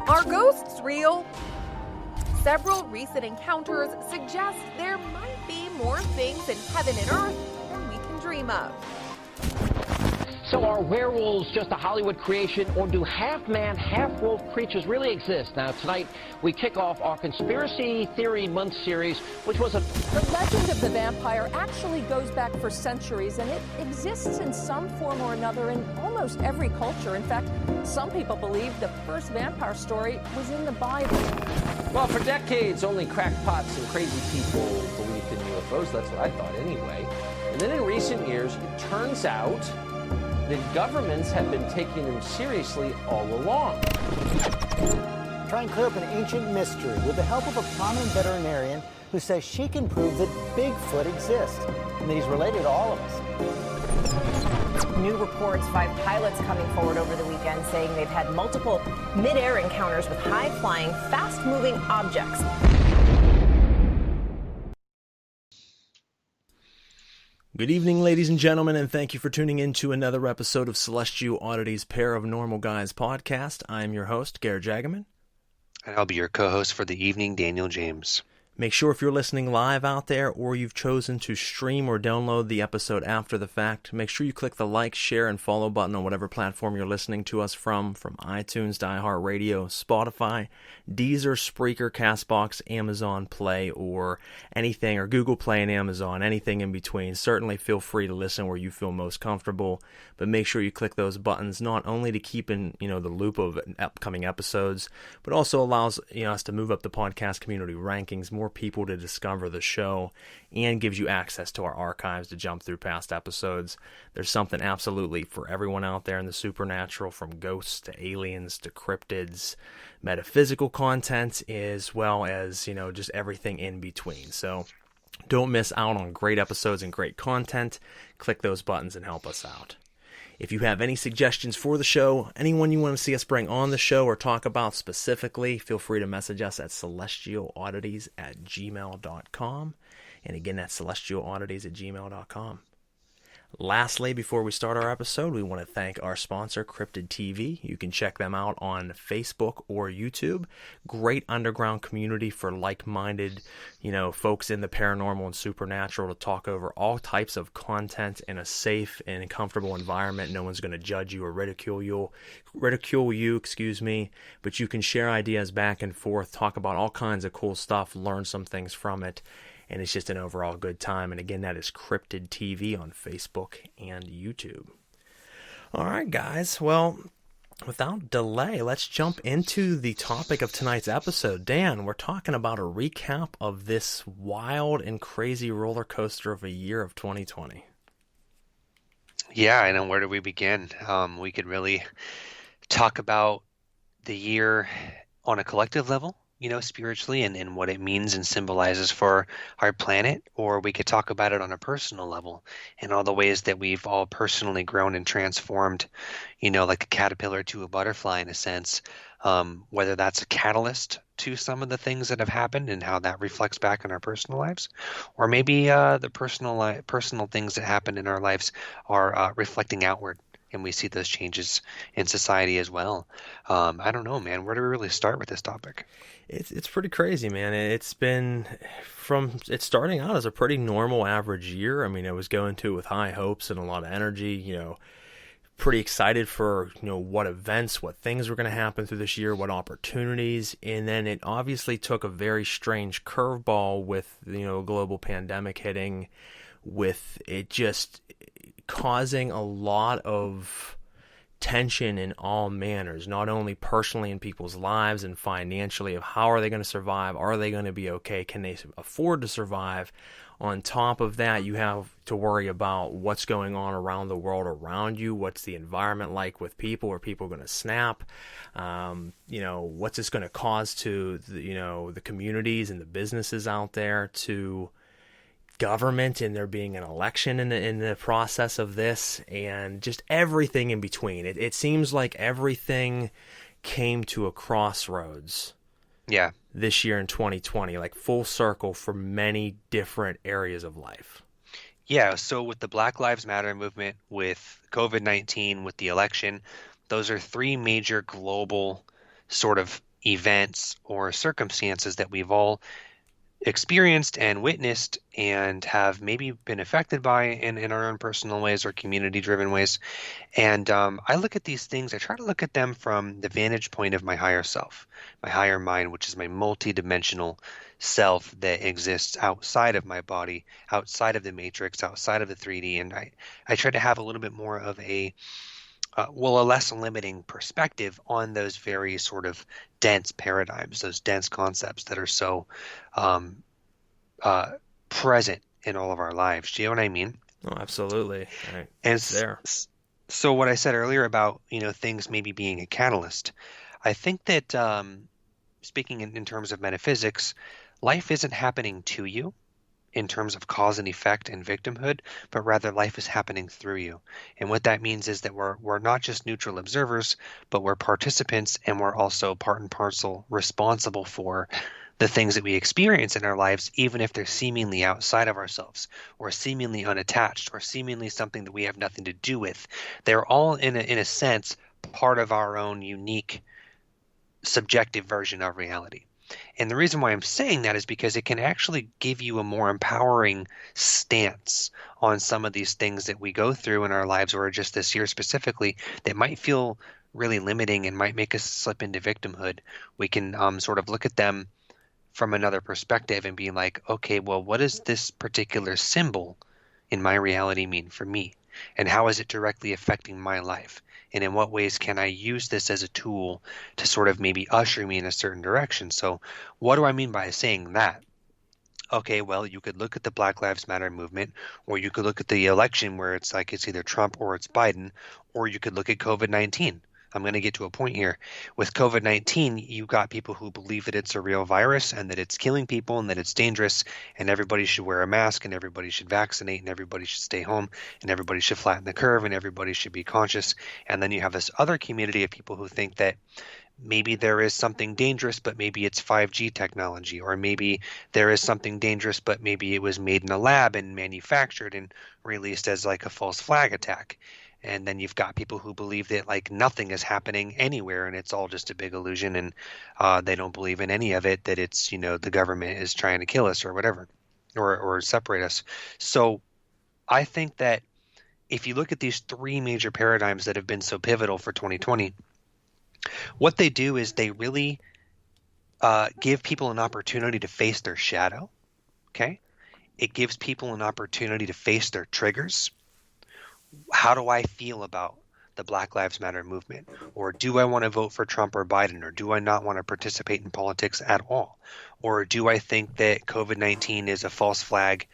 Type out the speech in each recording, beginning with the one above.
Are ghosts real? Several recent encounters suggest there might be more things in heaven and earth than we can dream of. So are werewolves just a Hollywood creation, or do half-man, half-wolf creatures really exist? Now, tonight, we kick off our Conspiracy Theory Month series, which was The legend of the vampire actually goes back for centuries, and it exists in some form or another in almost every culture. In fact, some people believe the first vampire story was in the Bible. Well, for decades, only crackpots and crazy people believed in UFOs. That's what I thought anyway. And then in recent years, it turns out that governments have been taking them seriously all along. Try and clear up an ancient mystery with the help of a prominent veterinarian who says she can prove that Bigfoot exists and that he's related to all of us. New reports, 5 pilots coming forward over the weekend saying they've had multiple mid-air encounters with high-flying, fast-moving objects. Good evening, ladies and gentlemen, and thank you for tuning in to another episode of Celestial Oddities Pair of Normal Guys podcast. I'm your host, Garrett Jagaman. And I'll be your co-host for the evening, Daniel James. Make sure if you're listening live out there or you've chosen to stream or download the episode after the fact, make sure you click the like, share, and follow button on whatever platform you're listening to us from iTunes, iHeartRadio, Spotify, Deezer, Spreaker, CastBox, Amazon Play, or anything, or Google Play and Amazon, anything in between. Certainly feel free to listen where you feel most comfortable, but make sure you click those buttons not only to keep in the loop of upcoming episodes, but also allows us to move up the podcast community rankings, more people to discover the show, and gives you access to our archives to jump through past episodes. There's something absolutely for everyone out there in the supernatural, from ghosts to aliens to cryptids, metaphysical content, as well as just everything in between. So don't miss out on great episodes and great content. Click those buttons and help us out. If you have any suggestions for the show, anyone you want to see us bring on the show or talk about specifically, feel free to message us at celestialoddities@gmail.com. And again, that's celestialoddities@gmail.com. Lastly, before we start our episode, we want to thank our sponsor, Cryptid TV. You can check them out on Facebook or YouTube. Great underground community for like-minded, folks in the paranormal and supernatural to talk over all types of content in a safe and comfortable environment. No one's going to judge you or ridicule you, but you can share ideas back and forth, talk about all kinds of cool stuff, learn some things from it. And it's just an overall good time. And again, that is Cryptid TV on Facebook and YouTube. All right, guys. Well, without delay, let's jump into the topic of tonight's episode. Dan, we're talking about a recap of this wild and crazy roller coaster of a year of 2020. Yeah, I know. Where do we begin? We could really talk about the year on a collective level, spiritually, and what it means and symbolizes for our planet, or we could talk about it on a personal level and all the ways that we've all personally grown and transformed, like a caterpillar to a butterfly in a sense, whether that's a catalyst to some of the things that have happened and how that reflects back in our personal lives, or maybe the personal things that happen in our lives are reflecting outward. And we see those changes in society as well. I don't know, man. Where do we really start with this topic? It's pretty crazy, man. It's starting out as a pretty normal average year. I mean, I was going to it with high hopes and a lot of energy, pretty excited for, what events, what things were going to happen through this year, what opportunities. And then it obviously took a very strange curveball with, a global pandemic hitting, with it just causing a lot of tension in all manners, not only personally in people's lives and financially, of how are they going to survive, are they going to be okay, can they afford to survive. On top of that, you have to worry about what's going on around the world around you, what's the environment like with people, are people going to snap, what's this going to cause to the communities and the businesses out there, to government, and there being an election in the process of this, and just everything in between. It seems like everything came to a crossroads. Yeah. This year in 2020, like full circle for many different areas of life. Yeah. So with the Black Lives Matter movement, with COVID-19, with the election, those are three major global sort of events or circumstances that we've all experienced and witnessed and have maybe been affected by in our own personal ways or community-driven ways. And I look at these things, I try to look at them from the vantage point of my higher self, my higher mind, which is my multi-dimensional self that exists outside of my body, outside of the matrix, outside of the 3D. And I try to have a little bit more of a less limiting perspective on those very sort of dense paradigms, those dense concepts that are so present in all of our lives. Do you know what I mean? Oh, absolutely. Right. And It's there. so what I said earlier about, things maybe being a catalyst, I think that speaking in terms of metaphysics, life isn't happening to you in terms of cause and effect and victimhood, but rather life is happening through you. And what that means is that we're not just neutral observers, but we're participants, and we're also part and parcel responsible for the things that we experience in our lives, even if they're seemingly outside of ourselves or seemingly unattached or seemingly something that we have nothing to do with. They're all, in a sense, part of our own unique subjective version of reality. And the reason why I'm saying that is because it can actually give you a more empowering stance on some of these things that we go through in our lives, or just this year specifically, that might feel really limiting and might make us slip into victimhood. We can sort of look at them from another perspective and be like, okay, well, what does this particular symbol in my reality mean for me? And how is it directly affecting my life? And in what ways can I use this as a tool to sort of maybe usher me in a certain direction? So what do I mean by saying that? Okay, well, you could look at the Black Lives Matter movement, or you could look at the election where it's like it's either Trump or it's Biden, or you could look at COVID-19. I'm going to get to a point here. With COVID-19, you got people who believe that it's a real virus and that it's killing people and that it's dangerous, and everybody should wear a mask and everybody should vaccinate and everybody should stay home and everybody should flatten the curve and everybody should be conscious. And then you have this other community of people who think that maybe there is something dangerous, but maybe it's 5G technology, or maybe there is something dangerous, but maybe it was made in a lab and manufactured and released as like a false flag attack. And then you've got people who believe that like nothing is happening anywhere and it's all just a big illusion, and they don't believe in any of it, that it's, the government is trying to kill us or whatever, or separate us. So I think that if you look at these three major paradigms that have been so pivotal for 2020, what they do is they really give people an opportunity to face their shadow. Okay. It gives people an opportunity to face their triggers. How do I feel about the Black Lives Matter movement? Or do I want to vote for Trump or Biden? Or do I not want to participate in politics at all? Or do I think that COVID-19 is a false flag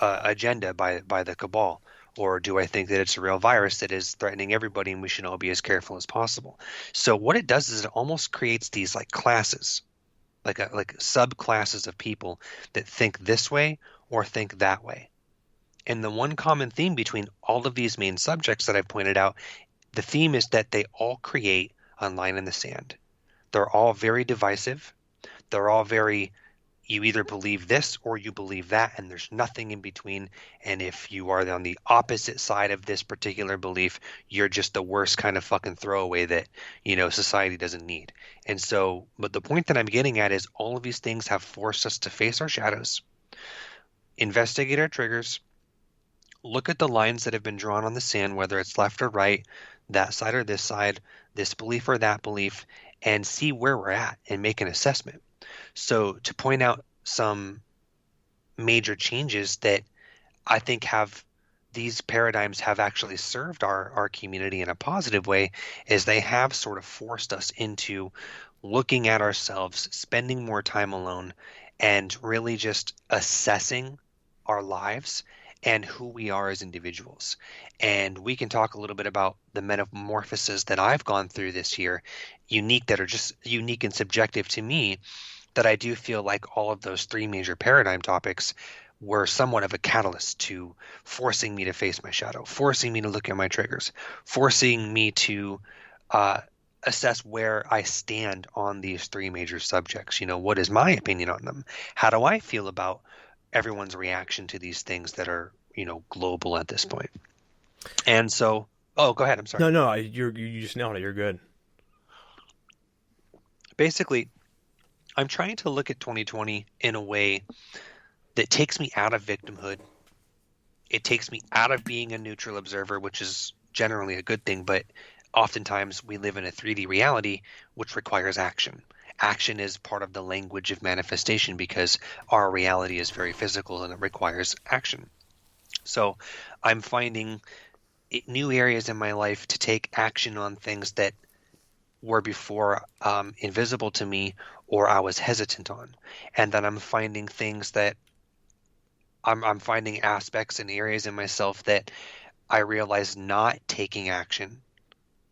agenda by the cabal? Or do I think that it's a real virus that is threatening everybody and we should all be as careful as possible? So what it does is it almost creates these like classes, like subclasses of people that think this way or think that way. And the one common theme between all of these main subjects that I've pointed out, the theme is that they all create a line in the sand. They're all very divisive. They're all very, you either believe this or you believe that, and there's nothing in between. And if you are on the opposite side of this particular belief, you're just the worst kind of fucking throwaway that, society doesn't need. And so, but the point that I'm getting at is all of these things have forced us to face our shadows, investigate our triggers, look at the lines that have been drawn on the sand, whether it's left or right, that side or this belief or that belief, and see where we're at and make an assessment. So to point out some major changes that I think these paradigms have actually served our community in a positive way, is they have sort of forced us into looking at ourselves, spending more time alone, and really just assessing our lives and who we are as individuals. And we can talk a little bit about the metamorphoses that I've gone through this year, that are just unique and subjective to me, that I do feel like all of those three major paradigm topics were somewhat of a catalyst to forcing me to face my shadow, forcing me to look at my triggers, forcing me to assess where I stand on these three major subjects. What is my opinion on them? How do I feel about everyone's reaction to these things that are, global at this point? And so, go ahead. I'm sorry. No, you just nailed it. You're good. Basically, I'm trying to look at 2020 in a way that takes me out of victimhood. It takes me out of being a neutral observer, which is generally a good thing, but oftentimes we live in a 3D reality which requires action. Action is part of the language of manifestation because our reality is very physical and it requires action. So I'm finding new areas in my life to take action on things that were before invisible to me or I was hesitant on. And then I'm finding things that I'm finding aspects and areas in myself that I realize not taking action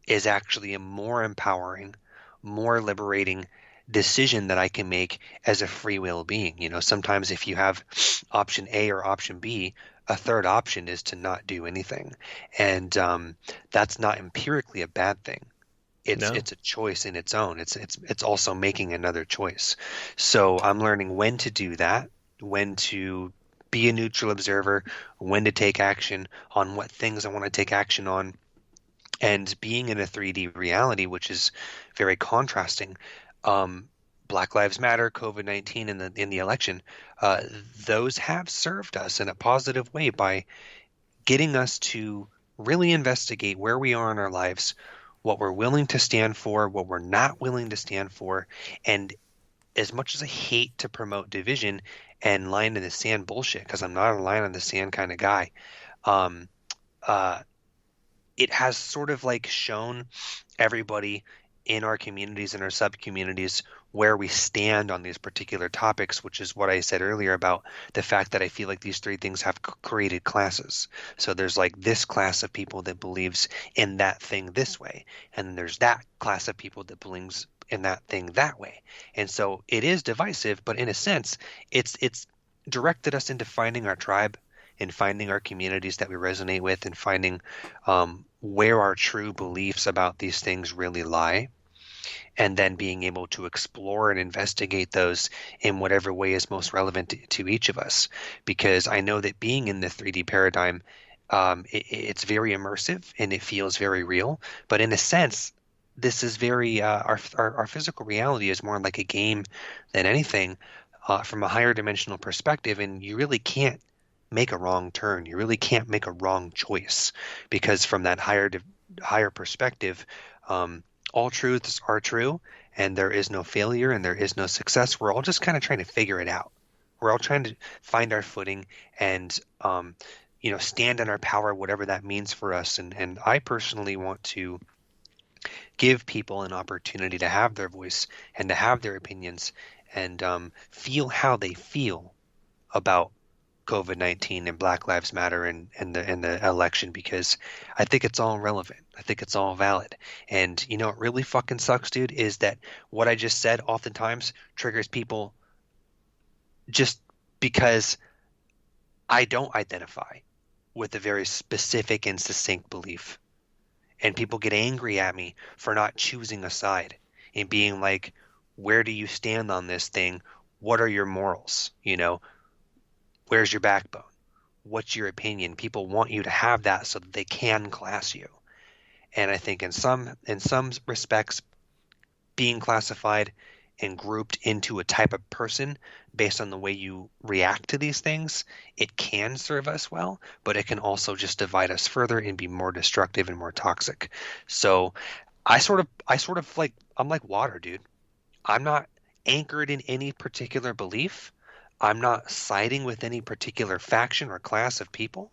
is actually a more empowering, more liberating decision that I can make as a free will being. You know, sometimes if you have option A or option B, a third option is to not do anything. And that's not empirically a bad thing. It's a choice in its own. It's also making another choice. So I'm learning when to do that, when to be a neutral observer, when to take action on what things I want to take action on, and being in a 3D reality, which is very contrasting. Black Lives Matter, COVID-19, and in the election, those have served us in a positive way by getting us to really investigate where we are in our lives, what we're willing to stand for, what we're not willing to stand for. And as much as I hate to promote division and line in the sand bullshit, because I'm not a line in the sand kind of guy, it has sort of like shown everybody in our communities and our sub-communities where we stand on these particular topics, which is what I said earlier about the fact that I feel like these three things have created classes. So there's like this class of people that believes in that thing this way, and then there's that class of people that believes in that thing that way. And so it is divisive, but in a sense, it's directed us into finding our tribe and finding our communities that we resonate with and finding where our true beliefs about these things really lie, and then being able to explore and investigate those in whatever way is most relevant to each of us. Because I know that being in the 3D paradigm, it's very immersive and it feels very real. But in a sense, this is very our physical reality is more like a game than anything from a higher dimensional perspective, and you really can't make a wrong turn. You really can't make a wrong choice, because from that higher perspective, all truths are true, and there is no failure and there is no success. We're all just kind of trying to figure it out. We're all trying to find our footing and stand in our power, whatever that means for us. And I personally want to give people an opportunity to have their voice and to have their opinions and feel how they feel about COVID-19 and Black Lives Matter and the election, because I think it's all relevant. I think it's all valid. And you know what really fucking sucks, dude, is that what I just said oftentimes triggers people just because I don't identify with a very specific and succinct belief. And people get angry at me for not choosing a side and being like, where do you stand on this thing? What are your morals? You know, where's your backbone? What's your opinion? People want you to have that so that they can class you. And I think in some respects, being classified and grouped into a type of person based on the way you react to these things, it can serve us well, but it can also just divide us further and be more destructive and more toxic. So I sort of like, I'm like water, dude. I'm not anchored in any particular belief. I'm not siding with any particular faction or class of people.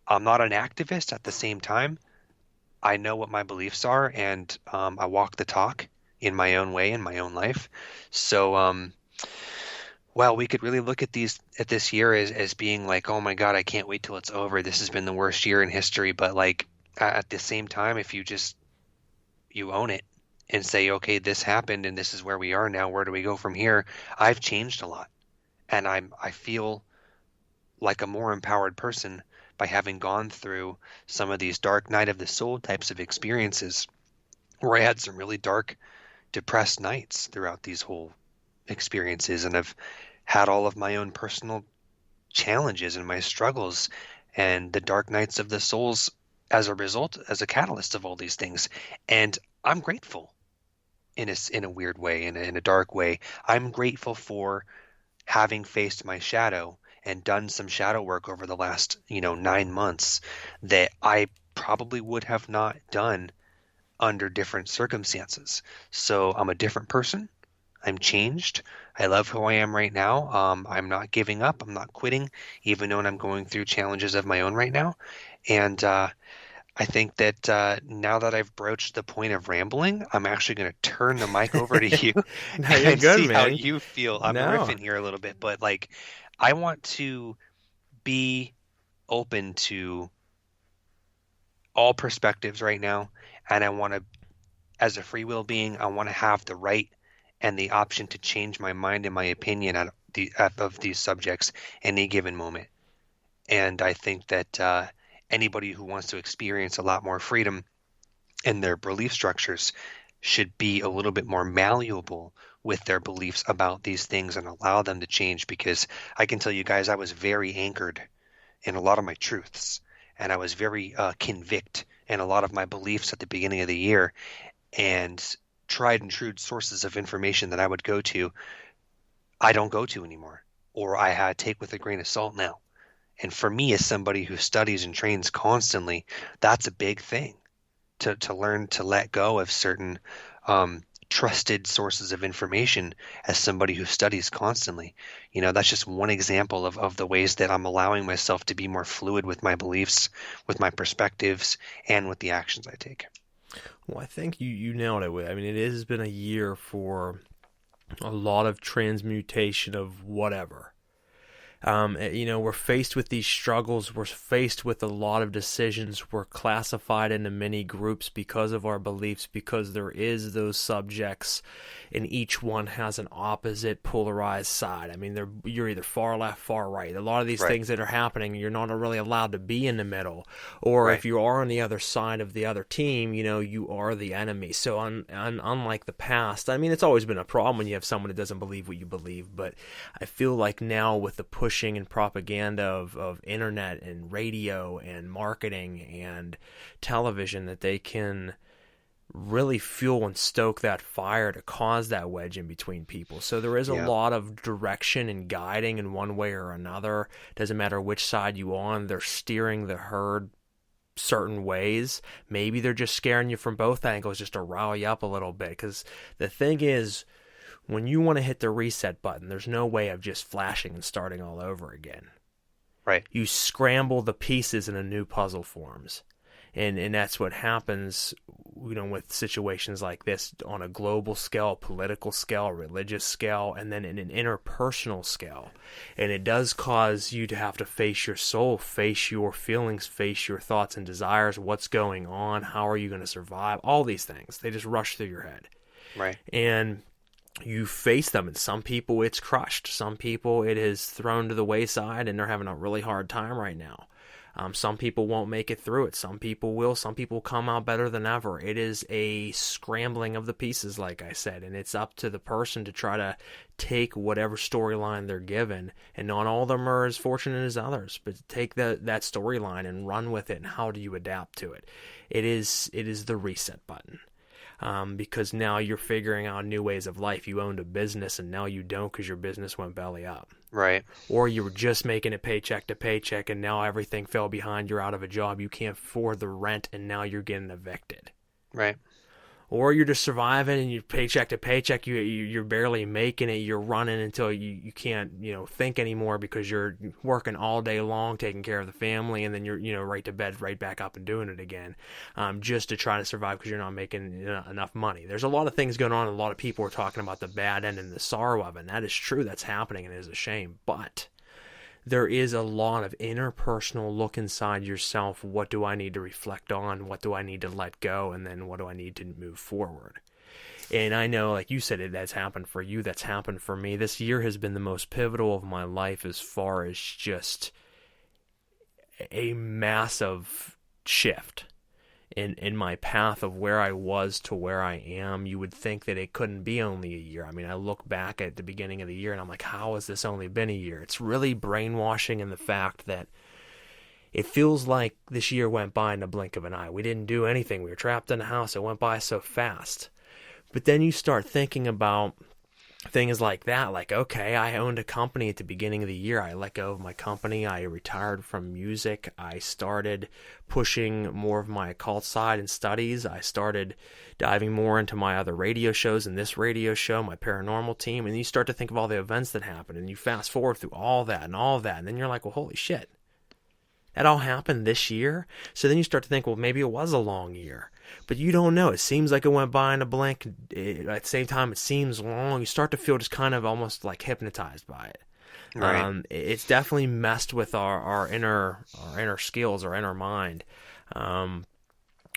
I'm not an activist at the same time. I know what my beliefs are, and I walk the talk in my own way in my own life. So, well, we could really look at this year as being like, oh my God, I can't wait till it's over. This has been the worst year in history. But like at the same time, if you own it and say, okay, this happened and this is where we are now. Where do we go from here? I've changed a lot. And I feel like a more empowered person by having gone through some of these dark night of the soul types of experiences where I had some really dark, depressed nights throughout these whole experiences. And I've had all of my own personal challenges and my struggles and the dark nights of the souls as a result, as a catalyst of all these things. And I'm grateful. in a weird way, in a dark way. I'm grateful for having faced my shadow and done some shadow work over the last 9 months that I probably would have not done under different circumstances. So I'm a different person. I'm changed. I love who I am right now. I'm not giving up. I'm not quitting, even though I'm going through challenges of my own right now. And I think that now that I've broached the point of rambling, I'm actually going to turn the mic over to you No, you're and good, see how man. you feel. I'm No. riffing here a little bit, but like, I want to be open to all perspectives right now, and I want to, as a free will being, I want to have the right and the option to change my mind and my opinion of these subjects any given moment. And I think that anybody who wants to experience a lot more freedom in their belief structures should be a little bit more malleable with their beliefs about these things and allow them to change, because I can tell you guys, I was very anchored in a lot of my truths, and I was very convict in a lot of my beliefs at the beginning of the year, and tried and true sources of information that I would go to, I don't go to anymore, or I had take with a grain of salt now. And for me, as somebody who studies and trains constantly, that's a big thing, to learn to let go of certain trusted sources of information as somebody who studies constantly. That's just one example of the ways that I'm allowing myself to be more fluid with my beliefs, with my perspectives, and with the actions I take. Well, I think you nailed it. I mean, it has been a year for a lot of transmutation of whatever. We're faced with these struggles. We're faced with a lot of decisions. We're classified into many groups because of our beliefs, because there is those subjects, and each one has an opposite polarized side. I mean, you're either far left, far right. A lot of these things that are happening, you're not really allowed to be in the middle. Or if you are on the other side of the other team, you are the enemy. So unlike the past, I mean, it's always been a problem when you have someone that doesn't believe what you believe. But I feel like now with the pushing and propaganda of internet and radio and marketing and television, that they can really fuel and stoke that fire to cause that wedge in between people. So there is a lot of direction and guiding in one way or another. Doesn't matter which side you on, they're steering the herd certain ways. Maybe they're just scaring you from both angles just to rile you up a little bit. Because the thing is, when you want to hit the reset button, there's no way of just flashing and starting all over again. Right. You scramble the pieces and a new puzzle forms. And that's what happens, with situations like this on a global scale, political scale, religious scale, and then in an interpersonal scale. And it does cause you to have to face your soul, face your feelings, face your thoughts and desires, what's going on, how are you going to survive, all these things. They just rush through your head. Right. And you face them, and some people it's crushed. Some people it is thrown to the wayside, and they're having a really hard time right now. Some people won't make it through it. Some people will. Some people come out better than ever. It is a scrambling of the pieces, like I said, and it's up to the person to try to take whatever storyline they're given, and not all of them are as fortunate as others, but take that storyline and run with it, and how do you adapt to it? It is the reset button. Because now you're figuring out new ways of life. You owned a business, and now you don't because your business went belly up. Right. Or you were just making it paycheck to paycheck, and now everything fell behind. You're out of a job. You can't afford the rent, and now you're getting evicted. Right. Or you're just surviving, and you're paycheck to paycheck. You're barely making it. You're running until you can't think anymore because you're working all day long taking care of the family, and then you're right to bed, right back up and doing it again, just to try to survive because you're not making enough money. There's a lot of things going on. And a lot of people are talking about the bad end and the sorrow of it. And that is true. That's happening, and it is a shame. But there is a lot of interpersonal look inside yourself. What do I need to reflect on? What do I need to let go? And then what do I need to move forward? And I know, like you said, that's happened for you. That's happened for me. This year has been the most pivotal of my life as far as just a massive shift in my path of where I was to where I am. You would think that it couldn't be only a year. I mean, I look back at the beginning of the year and I'm like, how has this only been a year? It's really brainwashing in the fact that it feels like this year went by in the blink of an eye. We didn't do anything. We were trapped in the house. It went by so fast. But then you start thinking about things like that, like, okay, I owned a company at the beginning of the year. I let go of my company. I retired from music. I started pushing more of my occult side and studies. I started diving more into my other radio shows and this radio show, my paranormal team. And you start to think of all the events that happened, and you fast forward through all that. And then you're like, well, holy shit, that all happened this year? So then you start to think, well, maybe it was a long year. But you don't know. It seems like it went by in a blink. At the same time, it seems long. You start to feel just kind of almost like hypnotized by it. Right. It's definitely messed with our inner skills, our inner mind, on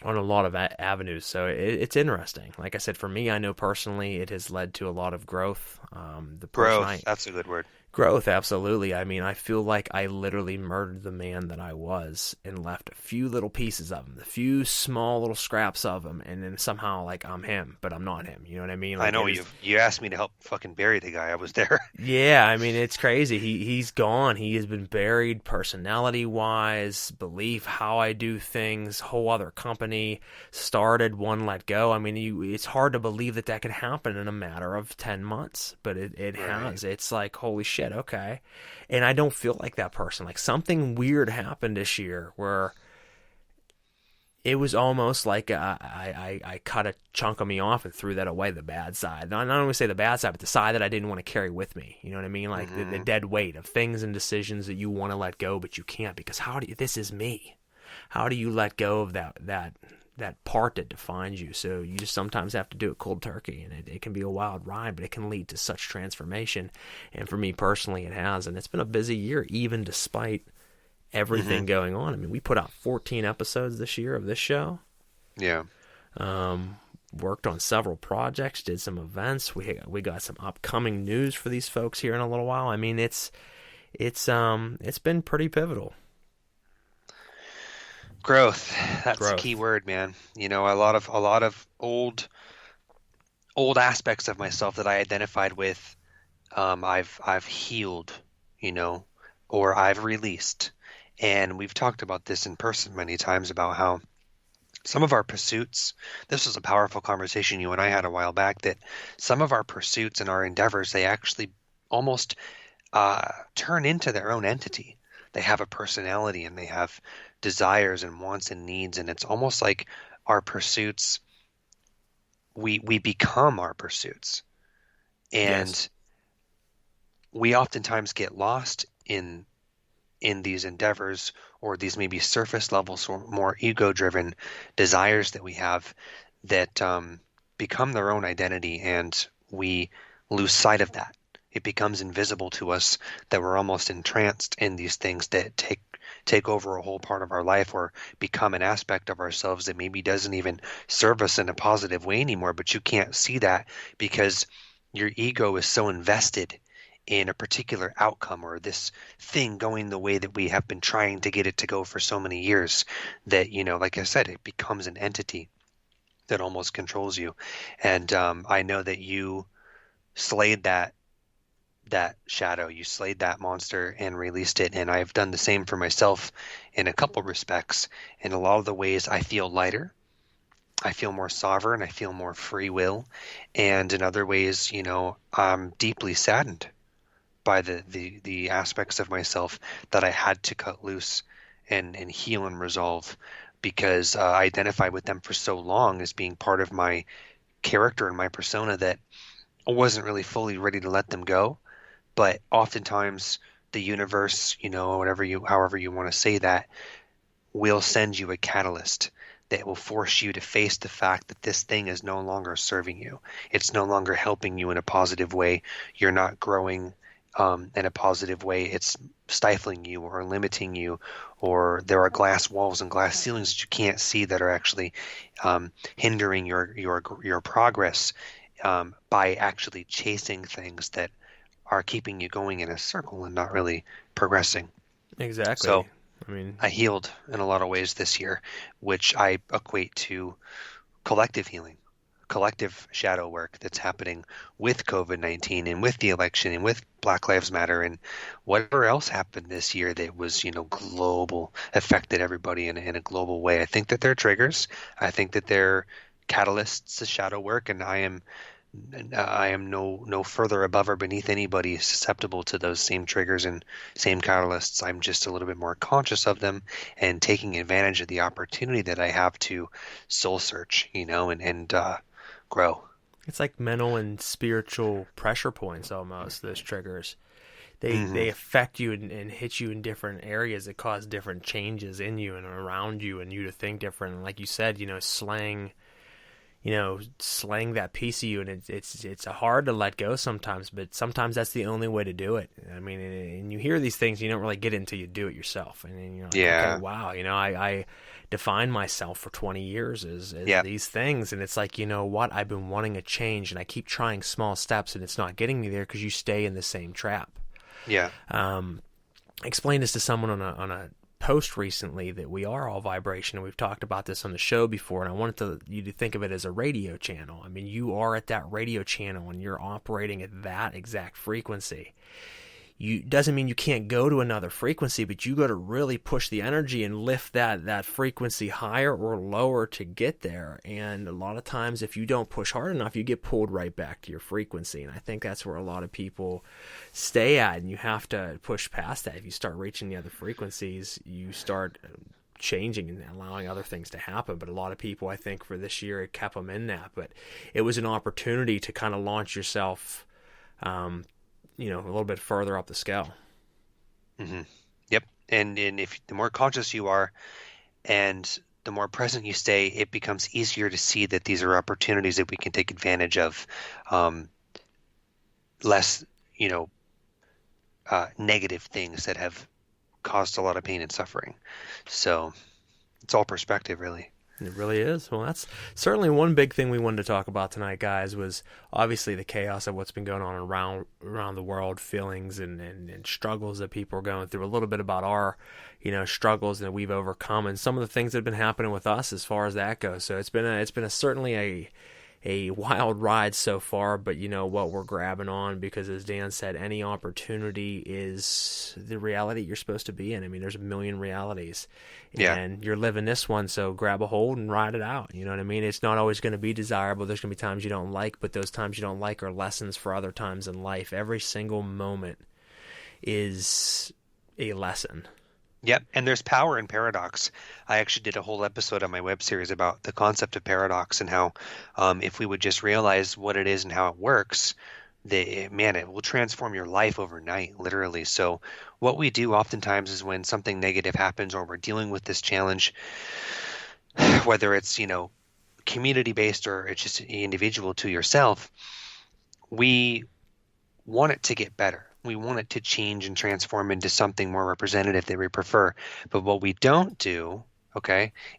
a lot of avenues. So it's interesting. Like I said, for me, I know personally it has led to a lot of growth. That's a good word. Growth, absolutely. I mean, I feel like I literally murdered the man that I was and left a few little pieces of him, a few small little scraps of him, and then somehow, like, I'm him, but I'm not him. You know what I mean? Like, I know you asked me to help fucking bury the guy. I was there. Yeah, I mean, it's crazy. He's gone. He has been buried personality-wise, belief, how I do things, whole other company, started, one let go. I mean, it's hard to believe that could happen in a matter of 10 months, but it has. It's like, holy shit. Okay. And I don't feel like that person. Like, something weird happened this year where it was almost like I cut a chunk of me off and threw that away, the bad side. Not only say the bad side, but the side that I didn't want to carry with me. You know what I mean? Like the dead weight of things and decisions that you want to let go, but you can't, because this is me. How do you let go of that part that defines you? So you just sometimes have to do it cold turkey, and it can be a wild ride, but it can lead to such transformation. And for me personally, it has. And it's been a busy year, even despite everything going on. I mean, we put out 14 episodes this year of this show. Yeah. Worked on several projects, did some events. We got some upcoming news for these folks here in a little while. I mean, it's been pretty pivotal. Growth. That's the key word, man. You know, a lot of old aspects of myself that I identified with, I've healed, you know, or I've released. And we've talked about this in person many times about how some of our pursuits, this was a powerful conversation you and I had a while back, that some of our pursuits and our endeavors, they actually almost turn into their own entity. They have a personality, and they have desires and wants and needs, and it's almost like our pursuits, we become our pursuits. And yes. We oftentimes get lost in these endeavors, or these maybe surface levels or more ego-driven desires that we have that become their own identity, and we lose sight of that. It becomes invisible to us, that we're almost entranced in these things that take over a whole part of our life, or become an aspect of ourselves that maybe doesn't even serve us in a positive way anymore. But you can't see that because your ego is so invested in a particular outcome, or this thing going the way that we have been trying to get it to go for so many years, that, you know, like I said, it becomes an entity that almost controls you. And I know that you slayed that shadow, you slayed that monster and released it. And I've done the same for myself in a couple respects. In a lot of the ways, I feel lighter, I feel more sovereign, I feel more free will. And in other ways, you know, I'm deeply saddened by the aspects of myself that I had to cut loose and heal and resolve, because I identified with them for so long as being part of my character and my persona, that I wasn't really fully ready to let them go. But oftentimes the universe, you know, however you want to say that, will send you a catalyst that will force you to face the fact that this thing is no longer serving you. It's no longer helping you in a positive way. You're not growing in a positive way. It's stifling you or limiting you, or there are glass walls and glass ceilings that you can't see that are actually hindering your progress by actually chasing things that are keeping you going in a circle and not really progressing. Exactly. So I mean, I healed in a lot of ways this year, which I equate to collective healing, collective shadow work that's happening with COVID-19 and with the election and with Black Lives Matter and whatever else happened this year that was, you know, global, affected everybody in a global way. I think that they're triggers. I think that they're catalysts to shadow work, and I am no further above or beneath anybody susceptible to those same triggers and same catalysts. I'm just a little bit more conscious of them and taking advantage of the opportunity that I have to soul search, and grow. It's like mental and spiritual pressure points almost, those triggers. They affect you and hit you in different areas that cause different changes in you and around you, and you to think different. And like you said, slaying that piece of you, and it's hard to let go sometimes, but sometimes that's the only way to do it. I mean, and you hear these things, you don't really get it until you do it yourself, and then you're like, okay, wow, I defined myself for 20 years as these things, and it's like, what, I've been wanting a change, and I keep trying small steps, and it's not getting me there because you stay in the same trap. Yeah. I explained this to someone on a post recently that we are all vibration, and we've talked about this on the show before, and I wanted you to think of it as a radio channel. I mean, you are at that radio channel and you're operating at that exact frequency. Doesn't mean you can't go to another frequency, but you got to really push the energy and lift that frequency higher or lower to get there. And a lot of times, if you don't push hard enough, you get pulled right back to your frequency. And I think that's where a lot of people stay at, and you have to push past that. If you start reaching the other frequencies, you start changing and allowing other things to happen. But a lot of people, I think, for this year, it kept them in that. But it was an opportunity to kind of launch yourself a little bit further up the scale. Mm-hmm. Yep. And if the more conscious you are and the more present you stay, it becomes easier to see that these are opportunities that we can take advantage of. Less, negative things that have caused a lot of pain and suffering. So it's all perspective, really. It really is. Well, that's certainly one big thing we wanted to talk about tonight, guys, was obviously the chaos of what's been going on around the world, feelings and struggles that people are going through, a little bit about our, struggles that we've overcome, and some of the things that have been happening with us as far as that goes. So it's been certainly a wild ride so far, but what we're grabbing on, because as Dan said, any opportunity is the reality you're supposed to be in. I mean, there's a million realities, and you're living this one, so grab a hold and ride it out. You know what I mean? It's not always going to be desirable. There's going to be times you don't like, but those times you don't like are lessons for other times in life. Every single moment is a lesson. Yep, and there's power in paradox. I actually did a whole episode on my web series about the concept of paradox and how if we would just realize what it is and how it works, it will transform your life overnight, literally. So what we do oftentimes is when something negative happens or we're dealing with this challenge, whether it's, community-based or it's just individual to yourself, we want it to get better. We want it to change and transform into something more representative that we prefer. But what we don't do,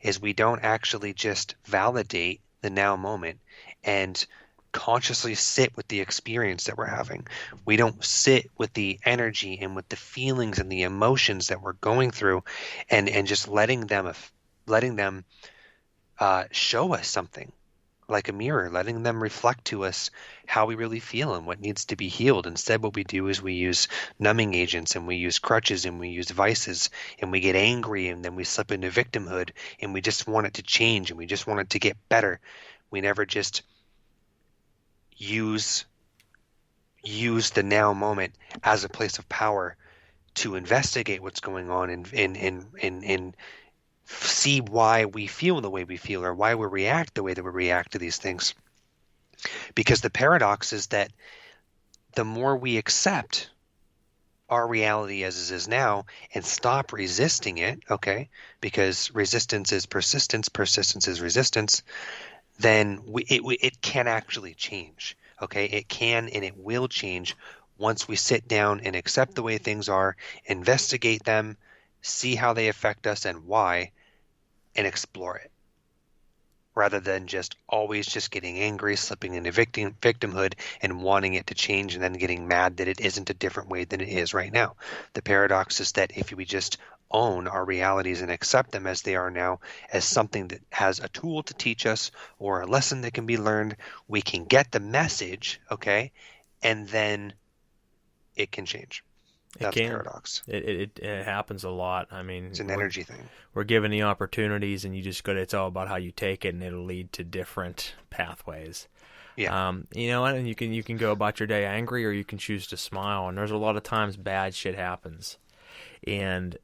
is we don't actually just validate the now moment and consciously sit with the experience that we're having. We don't sit with the energy and with the feelings and the emotions that we're going through and just letting them show us something. Like a mirror, letting them reflect to us how we really feel and what needs to be healed. Instead, what we do is we use numbing agents and we use crutches and we use vices and we get angry and then we slip into victimhood and we just want it to change and we just want it to get better. We never just use the now moment as a place of power to investigate what's going on and see why we feel the way we feel or why we react the way that we react to these things. Because the paradox is that the more we accept our reality as it is now and stop resisting it, because resistance is persistence, persistence is resistance, then it can actually change, It can and it will change once we sit down and accept the way things are, investigate them, see how they affect us and why, and explore it, rather than just always just getting angry, slipping into victimhood and wanting it to change and then getting mad that it isn't a different way than it is right now. The paradox is that if we just own our realities and accept them as they are now, as something that has a tool to teach us or a lesson that can be learned, we can get the message, and then it can change. That's paradox. It happens a lot. I mean, it's an energy thing. We're given the opportunities, and you just go. It's all about how you take it, and it'll lead to different pathways. Yeah. And you can go about your day angry, or you can choose to smile. And there's a lot of times bad shit happens, and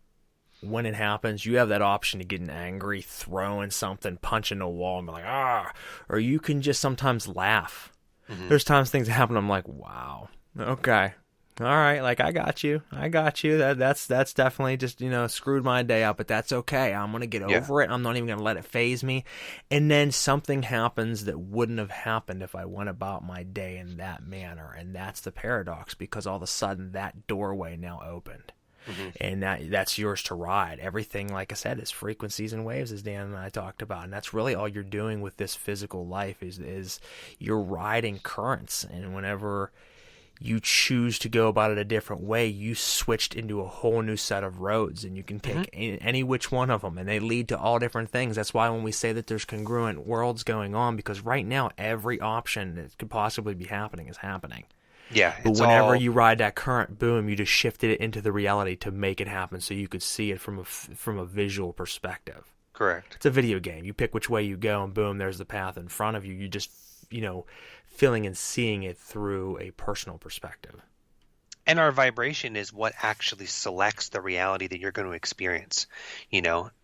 when it happens, you have that option to get angry, throwing something, punching a wall, and be like, ah, or you can just sometimes laugh. Mm-hmm. There's times things happen, I'm like, wow, okay. All right, like I got you. That's definitely just screwed my day up, but that's okay. I'm gonna get over it. I'm not even gonna let it faze me. And then something happens that wouldn't have happened if I went about my day in that manner, and that's the paradox, because all of a sudden that doorway now opened, and that's yours to ride. Everything, like I said, is frequencies and waves, as Dan and I talked about, and that's really all you're doing with this physical life is you're riding currents, and whenever you choose to go about it a different way, you switched into a whole new set of roads, and you can take any which one of them, and they lead to all different things. That's why when we say that there's congruent worlds going on, because right now every option that could possibly be happening is happening. Yeah. But whenever you ride that current, boom, you just shifted it into the reality to make it happen, so you could see it from a visual perspective. Correct. It's a video game. You pick which way you go, and boom, there's the path in front of you. You just feeling and seeing it through a personal perspective. And our vibration is what actually selects the reality that you're going to experience.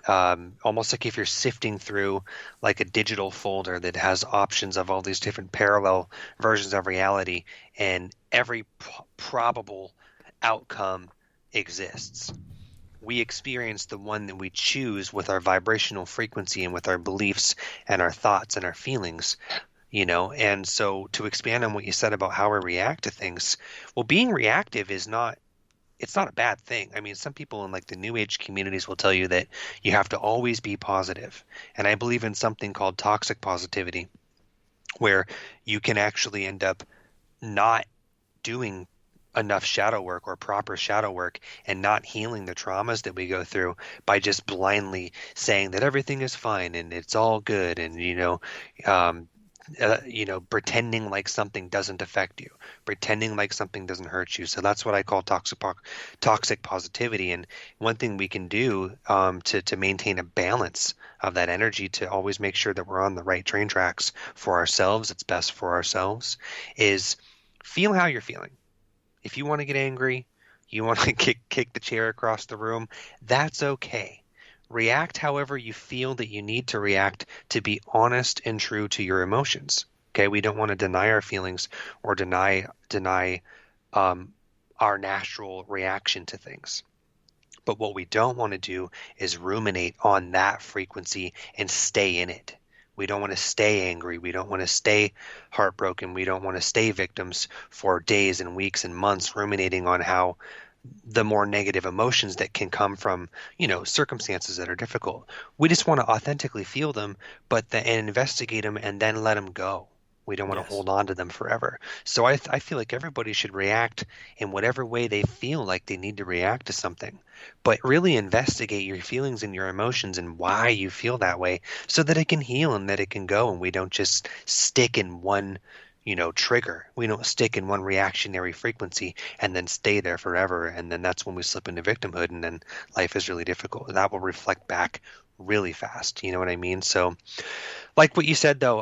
Almost like if you're sifting through like a digital folder that has options of all these different parallel versions of reality, and every probable outcome exists. We experience the one that we choose with our vibrational frequency and with our beliefs and our thoughts and our feelings. And so to expand on what you said about how we react to things, well, being reactive it's not a bad thing. I mean, some people in like the new age communities will tell you that you have to always be positive. And I believe in something called toxic positivity, where you can actually end up not doing enough shadow work or proper shadow work and not healing the traumas that we go through by just blindly saying that everything is fine and it's all good, and pretending like something doesn't affect you, pretending like something doesn't hurt you. So that's what I call toxic positivity. And one thing we can do to maintain a balance of that energy, to always make sure that we're on the right train tracks for ourselves, it's best for ourselves, is feel how you're feeling. If you want to get angry, you want to kick the chair across the room, that's okay. React however you feel that you need to react, to be honest and true to your emotions. Okay, we don't want to deny our feelings or deny our natural reaction to things. But what we don't want to do is ruminate on that frequency and stay in it. We don't want to stay angry. We don't want to stay heartbroken. We don't want to stay victims for days and weeks and months, ruminating on how the more negative emotions that can come from, circumstances that are difficult. We just want to authentically feel them, and investigate them and then let them go. We don't want to hold on to them forever. So I feel like everybody should react in whatever way they feel like they need to react to something, but really investigate your feelings and your emotions and why you feel that way, so that it can heal and that it can go, and we don't just stick in one trigger. We don't stick in one reactionary frequency and then stay there forever. And then that's when we slip into victimhood, and then life is really difficult. That will reflect back really fast. You know what I mean? So like what you said though,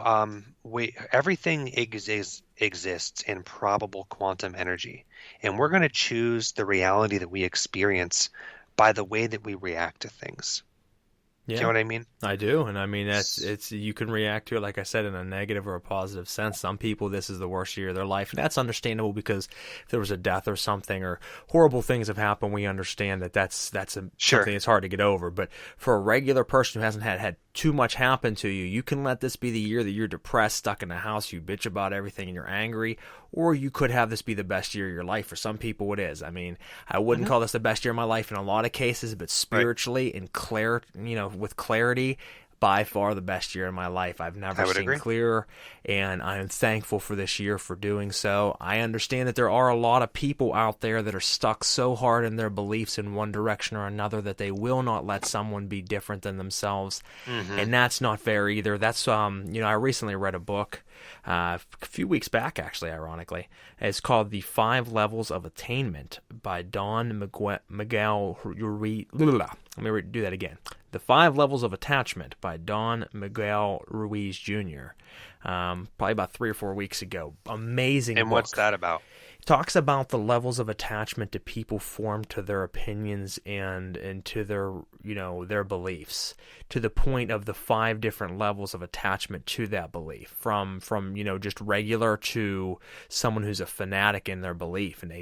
everything exists in probable quantum energy, and we're going to choose the reality that we experience by the way that we react to things. Yeah. Do you know what I mean? I do, and I mean it's you can react to it, like I said, in a negative or a positive sense. Some people, this is the worst year of their life, and that's understandable, because if there was a death or something or horrible things have happened, we understand that that's something that's hard to get over. But for a regular person who hasn't had too much happen to you, you can let this be the year that you're depressed, stuck in the house, you bitch about everything, and you're angry, or you could have this be the best year of your life. For some people, it is. I mean, I wouldn't call this the best year of my life in a lot of cases, but spiritually and with clarity, by far the best year in my life. I've never seen agree. clearer, and I am thankful for this year for doing so. I understand that there are a lot of people out there that are stuck so hard in their beliefs in one direction or another that they will not let someone be different than themselves, and that's not fair either. That's I recently read a book a few weeks back, actually, ironically. It's called The 5 Levels of Attainment by Don Miguel Ruiz. Let me do that again. The 5 Levels of Attachment by Don Miguel Ruiz Jr. Probably about 3 or 4 weeks ago. Amazing And book. what's that about? Talks about the levels of attachment that people form to their opinions and to their their beliefs, to the point of the 5 different levels of attachment to that belief, from just regular to someone who's a fanatic in their belief, and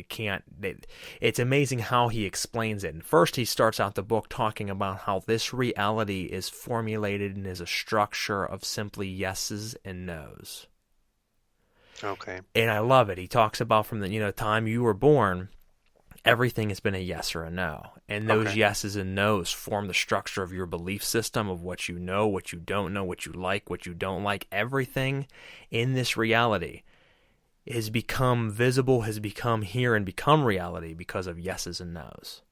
it's amazing how he explains it. And first he starts out the book talking about how this reality is formulated and is a structure of simply yeses and nos. Okay. And I love it. He talks about from the time you were born, everything has been a yes or a no. And those yeses and nos form the structure of your belief system, of what you know, what you don't know, what you like, what you don't like. Everything in this reality has become visible, has become here, and become reality because of yeses and nos.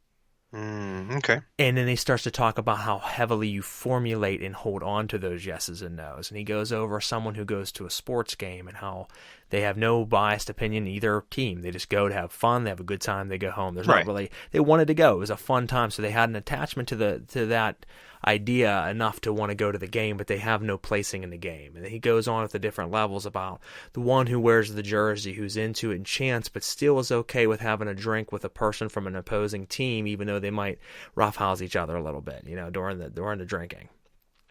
Okay. And then he starts to talk about how heavily you formulate and hold on to those yeses and nos. And he goes over someone who goes to a sports game and how they have no biased opinion in either team. They just go to have fun. They have a good time. They go home. There's not really. They wanted to go. It was a fun time, so they had an attachment to that idea enough to want to go to the game, but they have no placing in the game. And he goes on at the different levels about the one who wears the jersey, who's into it in chance, but still is okay with having a drink with a person from an opposing team, even though they might roughhouse each other a little bit, during the drinking.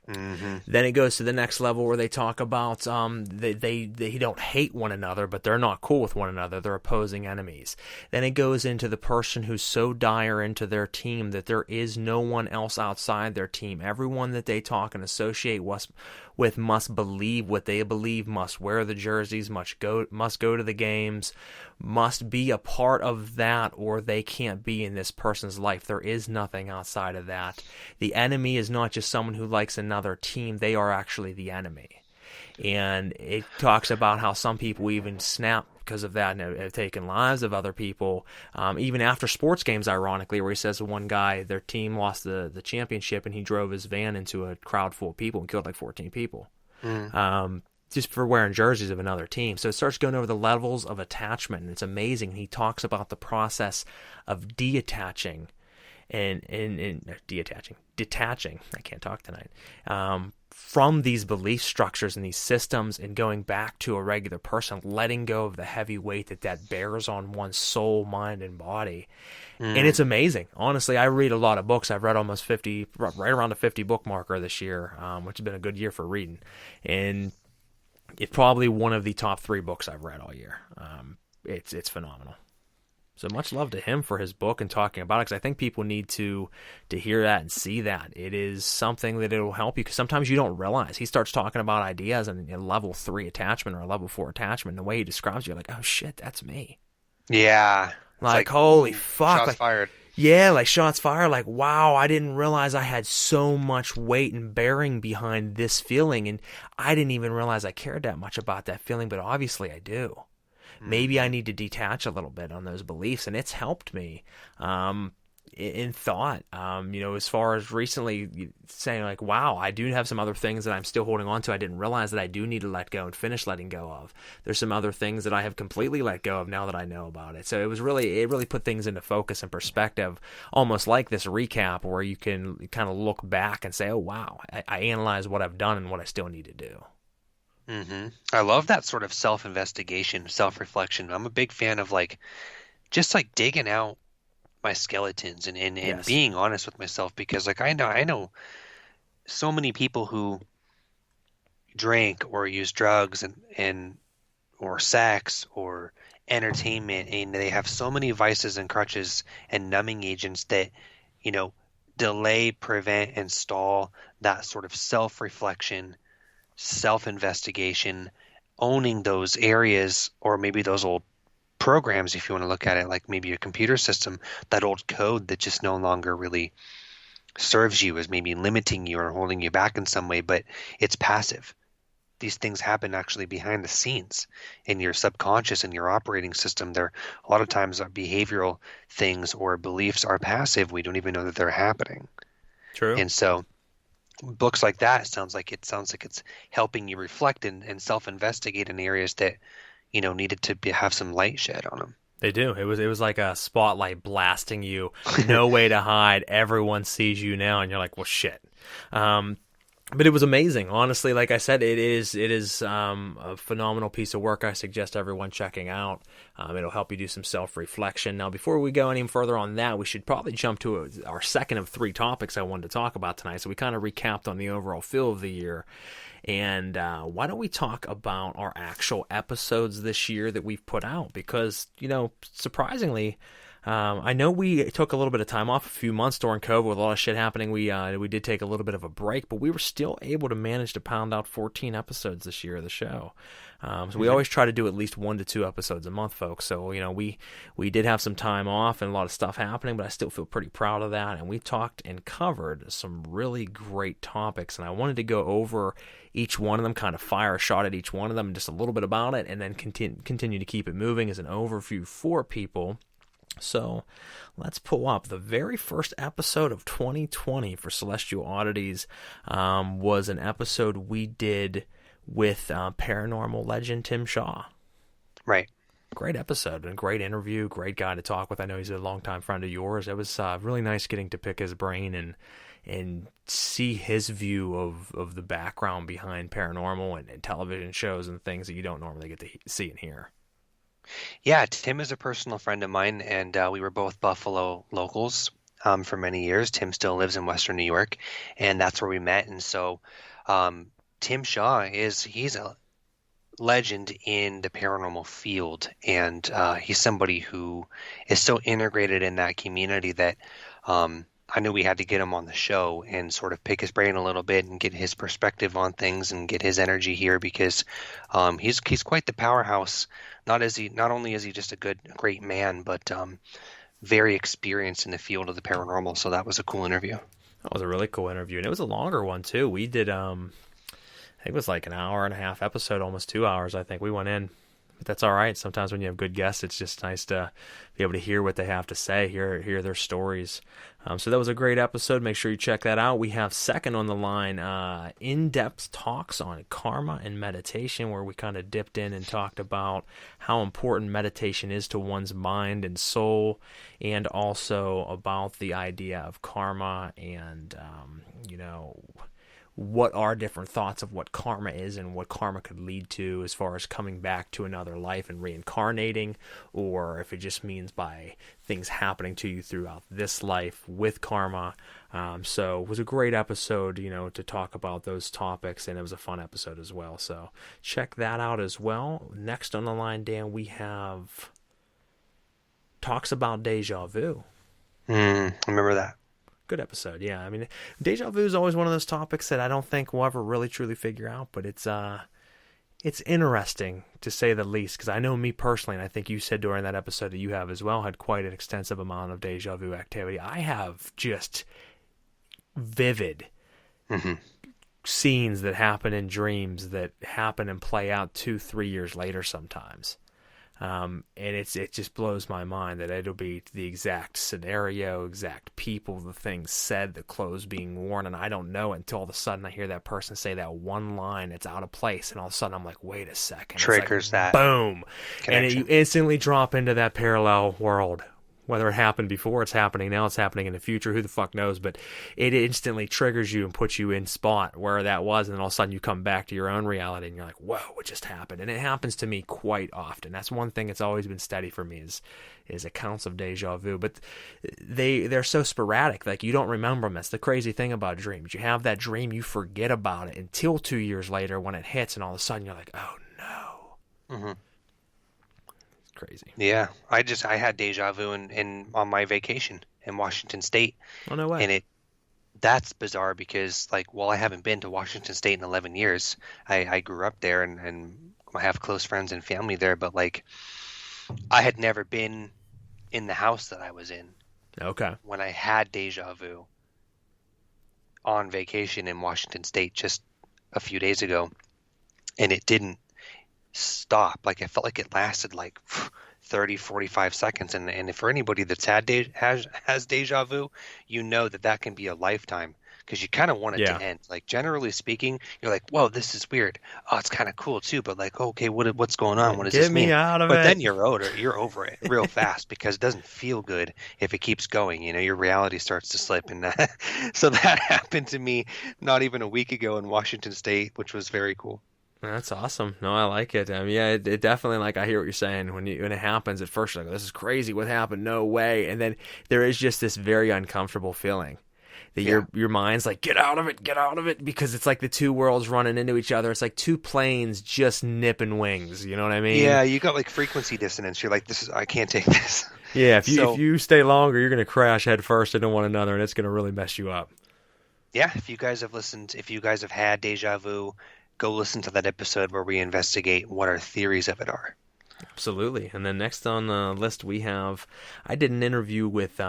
Then it goes to the next level where they talk about they don't hate one another, but they're not cool with one another. They're opposing enemies. Then it goes into the person who's so dire into their team that there is no one else outside their team. Everyone that they talk and associate with must believe what they believe, must wear the jerseys, must go to the games, must be a part of that, or they can't be in this person's life. There is nothing outside of that. The enemy is not just someone who likes another team. They are actually the enemy. And it talks about how some people even snap because of that and have taken lives of other people, even after sports games, ironically, where he says one guy, their team lost the championship, and he drove his van into a crowd full of people and killed like 14 people. Just for wearing jerseys of another team. So it starts going over the levels of attachment, and it's amazing. He talks about the process of detaching. I can't talk tonight. From these belief structures and these systems, and going back to a regular person, letting go of the heavy weight that bears on one's soul, mind, and body. And it's amazing. Honestly, I read a lot of books. I've read almost 50, right around a 50 book marker this year, which has been a good year for reading. And it's probably one of the top 3 books I've read all year. It's phenomenal. So much love to him for his book and talking about it, because I think people need to hear that and see that. It is something that it will help you, because sometimes you don't realize. He starts talking about ideas and level 3 attachment or level 4 attachment, and the way he describes you, you're like, oh shit, that's me. Yeah. Like holy fuck. Shots fired. Yeah, like shots fired. Like, wow, I didn't realize I had so much weight and bearing behind this feeling, and I didn't even realize I cared that much about that feeling, but obviously I do. Maybe I need to detach a little bit on those beliefs, and it's helped me in thought. As far as recently saying like, wow, I do have some other things that I'm still holding on to. I didn't realize that I do need to let go and finish letting go of. There's some other things that I have completely let go of now that I know about it. So it really put things into focus and perspective, almost like this recap where you can kind of look back and say, oh wow, I analyze what I've done and what I still need to do. I love that sort of self-investigation, self-reflection. I'm a big fan of just digging out my skeletons and Yes. being honest with myself, because I know so many people who drink or use drugs and or sex or entertainment, and they have so many vices and crutches and numbing agents that delay, prevent, and stall that sort of self-reflection, self-investigation, owning those areas, or maybe those old programs, if you want to look at it like maybe a computer system, that old code that just no longer really serves you, as maybe limiting you or holding you back in some way, but it's passive. These things happen actually behind the scenes in your subconscious and your operating system. They're a lot of times our behavioral things or beliefs are passive. We don't even know that they're happening. True. And so books like that sounds like it's helping you reflect and self-investigate in areas that, needed to have some light shed on them. They do. It was like a spotlight blasting you. No way to hide. Everyone sees you now, and you're like, well, shit. But it was amazing. Honestly, like I said, it is a phenomenal piece of work. I suggest everyone checking out. It'll help you do some self-reflection. Now, before we go any further on that, we should probably jump to our second of 3 topics I wanted to talk about tonight. So we kind of recapped on the overall feel of the year. And why don't we talk about our actual episodes this year that we've put out? Because, surprisingly, I know we took a little bit of time off, a few months during COVID with a lot of shit happening. We did take a little bit of a break, but we were still able to manage to pound out 14 episodes this year of the show. So we always try to do at least 1 to 2 episodes a month, folks. So, we did have some time off and a lot of stuff happening, but I still feel pretty proud of that. And we talked and covered some really great topics, and I wanted to go over each one of them, kind of fire a shot at each one of them, just a little bit about it, and then continue to keep it moving as an overview for people. So let's pull up the very first episode of 2020 for Celestial Oddities. Was an episode we did with paranormal legend Tim Shaw. Right. Great episode and great interview, great guy to talk with. I know he's a longtime friend of yours. It was really nice getting to pick his brain and see his view of the background behind paranormal and television shows and things that you don't normally get to see and hear. Yeah, Tim is a personal friend of mine, and we were both Buffalo locals for many years. Tim still lives in Western New York, and that's where we met. And so Tim Shaw he's a legend in the paranormal field, and he's somebody who is so integrated in that community that I knew we had to get him on the show and sort of pick his brain a little bit and get his perspective on things and get his energy here, because he's quite the powerhouse. Not only is he just a great man, but very experienced in the field of the paranormal. So that was a cool interview. That was a really cool interview, and it was a longer one too. We did I think it was like an hour and a half episode, almost 2 hours. I think we went in. But that's all right. Sometimes when you have good guests, it's just nice to be able to hear what they have to say, hear their stories. So that was a great episode. Make sure you check that out. We have second on the line, in-depth talks on karma and meditation, where we kind of dipped in and talked about how important meditation is to one's mind and soul, and also about the idea of karma and, what are different thoughts of what karma is and what karma could lead to as far as coming back to another life and reincarnating, or if it just means by things happening to you throughout this life with karma. So it was a great episode, to talk about those topics, and it was a fun episode as well. So check that out as well. Next on the line, Dan, we have talks about deja vu. I remember that. Good episode, yeah. I mean, deja vu is always one of those topics that I don't think we'll ever really truly figure out, but it's interesting to say the least, because I know me personally, and I think you said during that episode that you have as well, had quite an extensive amount of deja vu activity. I have just vivid scenes that happen in dreams that happen and play out 2-3 years later sometimes. And it just blows my mind that it'll be the exact scenario, exact people, the things said, the clothes being worn, and I don't know until all of a sudden I hear that person say that one line, it's out of place, and all of a sudden I'm like, wait a second. Triggers that. Boom. Connection. And you instantly drop into that parallel world. Whether it happened before, it's happening now, it's happening in the future, who the fuck knows, but it instantly triggers you and puts you in spot where that was, and then all of a sudden you come back to your own reality and you're like, whoa, what just happened? And it happens to me quite often. That's one thing that's always been steady for me is accounts of deja vu, but they're so sporadic, like you don't remember them. That's the crazy thing about dreams. You have that dream, you forget about it until 2 years later when it hits, and all of a sudden you're like, oh no. Mm-hmm. Crazy. Yeah, I had deja vu on my vacation in Washington State. Oh, no way. And that's bizarre because, while I haven't been to Washington State in 11 years, I grew up there and I have close friends and family there, but I had never been in the house that I was in. Okay. When I had deja vu. on vacation in Washington State just a few days ago, and it didn't stop. Like, I felt like it lasted like 30, 45 seconds. And for anybody that's has deja vu, you know that can be a lifetime, because you kind of want it to end. Like, generally speaking, you're like, whoa, this is weird. Oh, it's kind of cool too, but like, okay, what's going on? What does this mean? Get me out of it. But then you're over it real fast, because it doesn't feel good if it keeps going. You know, your reality starts to slip. And so that happened to me not even a week ago in Washington State, which was very cool. That's awesome. No, I like it. It definitely, like, I hear what you're saying. When it happens, at first you're like, this is crazy. What happened? No way. And then there is just this very uncomfortable feeling that your mind's like, get out of it, because it's like the two worlds running into each other. It's like two planes just nipping wings. You know what I mean? Yeah, you got like frequency dissonance. You're like, I can't take this. Yeah, if you stay longer, you're going to crash head first into one another, and it's going to really mess you up. Yeah, if you guys have had deja vu, go listen to that episode where we investigate what our theories of it are. Absolutely. And then next on the list I did an interview with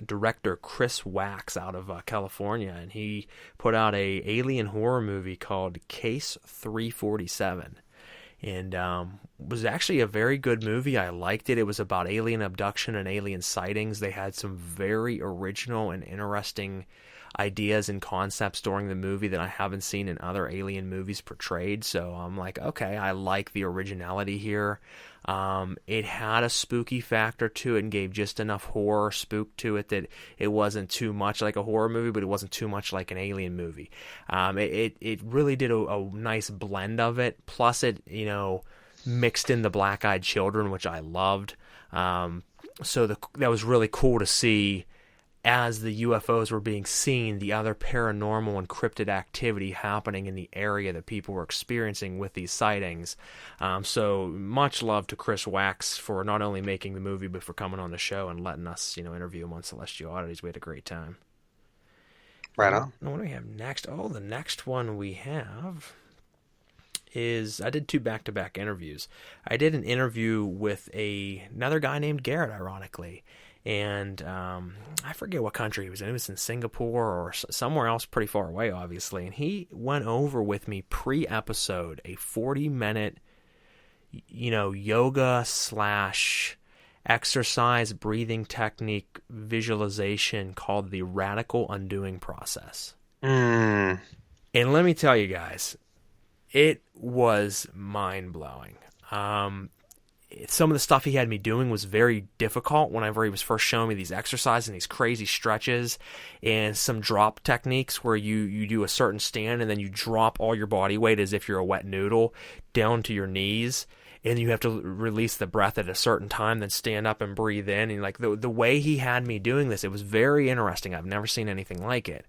director Chris Wax out of California, and he put out a alien horror movie called Case 347. And was actually a very good movie. I liked it. It was about alien abduction and alien sightings. They had some very original and interesting ideas and concepts during the movie that I haven't seen in other alien movies portrayed. So I'm like, okay, I like the originality here. It had a spooky factor to it and gave just enough horror spook to it that it wasn't too much like a horror movie, but it wasn't too much like an alien movie. It really did a nice blend of it. Plus it, mixed in the black-eyed children, which I loved. So that was really cool to see. As the UFOs were being seen, the other paranormal and cryptid activity happening in the area that people were experiencing with these sightings. So much love to Chris Wax for not only making the movie, but for coming on the show and letting us, interview him on Celestial Oddities. We had a great time. Right on. What do we have next? Oh, the next one we have is, I did 2 back-to-back interviews. I did an interview with another guy named Garrett, ironically. And I forget what country he was in. It was in Singapore or somewhere else pretty far away, obviously. And he went over with me pre-episode a 40-minute, yoga / exercise breathing technique visualization called the Radical Undoing Process. And let me tell you guys, it was mind-blowing. Some of the stuff he had me doing was very difficult whenever he was first showing me these exercises and these crazy stretches and some drop techniques where you do a certain stand and then you drop all your body weight as if you're a wet noodle down to your knees, and you have to release the breath at a certain time, then stand up and breathe in. And like the way he had me doing this, it was very interesting. I've never seen anything like it.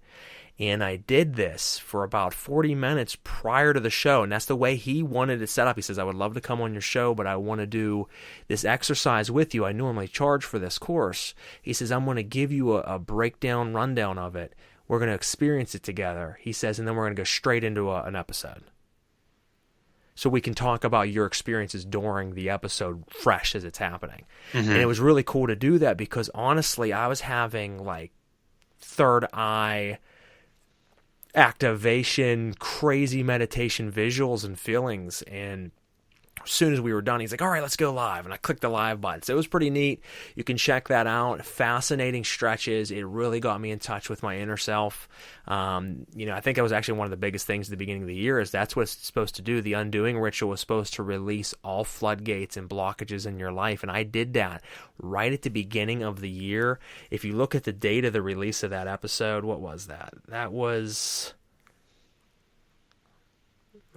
And I did this for about 40 minutes prior to the show, and that's the way he wanted it set up. He says, I would love to come on your show, but I want to do this exercise with you. I normally charge for this course. He says, I'm going to give you a breakdown, rundown of it. We're going to experience it together, he says, and then we're going to go straight into an episode. So we can talk about your experiences during the episode fresh as it's happening. Mm-hmm. And it was really cool to do that because, honestly, I was having, like, third eye activation, crazy meditation visuals and feelings, and as soon as we were done, he's like, all right, let's go live, and I clicked the live button. So it was pretty neat. You can check that out. Fascinating stretches. It really got me in touch with my inner self. I think that was actually one of the biggest things at the beginning of the year, is that's what it's supposed to do. The undoing ritual was supposed to release all floodgates and blockages in your life, and I did that right at the beginning of the year. If you look at the date of the release of that episode, what was that? That was...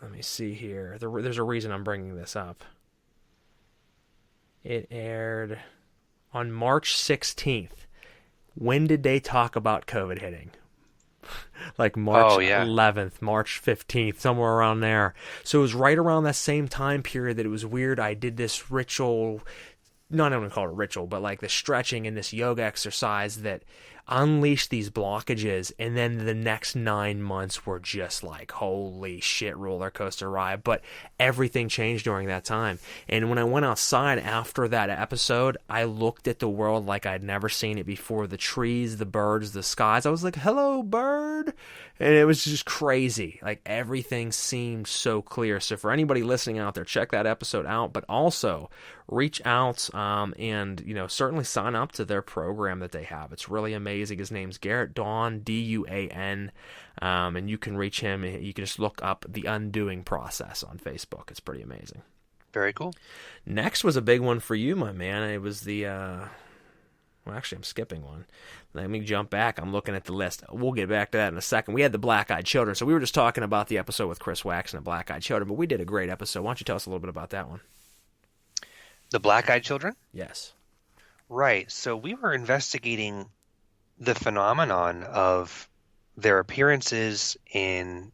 Let me see here. There's a reason I'm bringing this up. It aired on March 16th. When did they talk about COVID hitting? Like March 11th, March 15th, somewhere around there. So it was right around that same time period that it was weird. I did this ritual, not even call it a ritual, but like the stretching and this yoga exercise that unleashed these blockages, and then the next 9 months were just like, holy shit, roller coaster ride. But everything changed during that time. And when I went outside after that episode, I looked at the world like I'd never seen it before. The trees, the birds, the skies. I was like, hello, bird. And it was just crazy. Like, everything seemed so clear. So for anybody listening out there, check that episode out. But also reach out and, certainly sign up to their program that they have. It's really amazing. His name's Garrett Duan, D-U-A-N. And you can reach him. You can just look up The Undoing Process on Facebook. It's pretty amazing. Very cool. Next was a big one for you, my man. It was the... Well, actually, I'm skipping one. Let me jump back. I'm looking at the list. We'll get back to that in a second. We had the Black-Eyed Children. So we were just talking about the episode with Chris Wax and the Black-Eyed Children, but we did a great episode. Why don't you tell us a little bit about that one? The Black-Eyed Children? Yes. Right. So we were investigating the phenomenon of their appearances in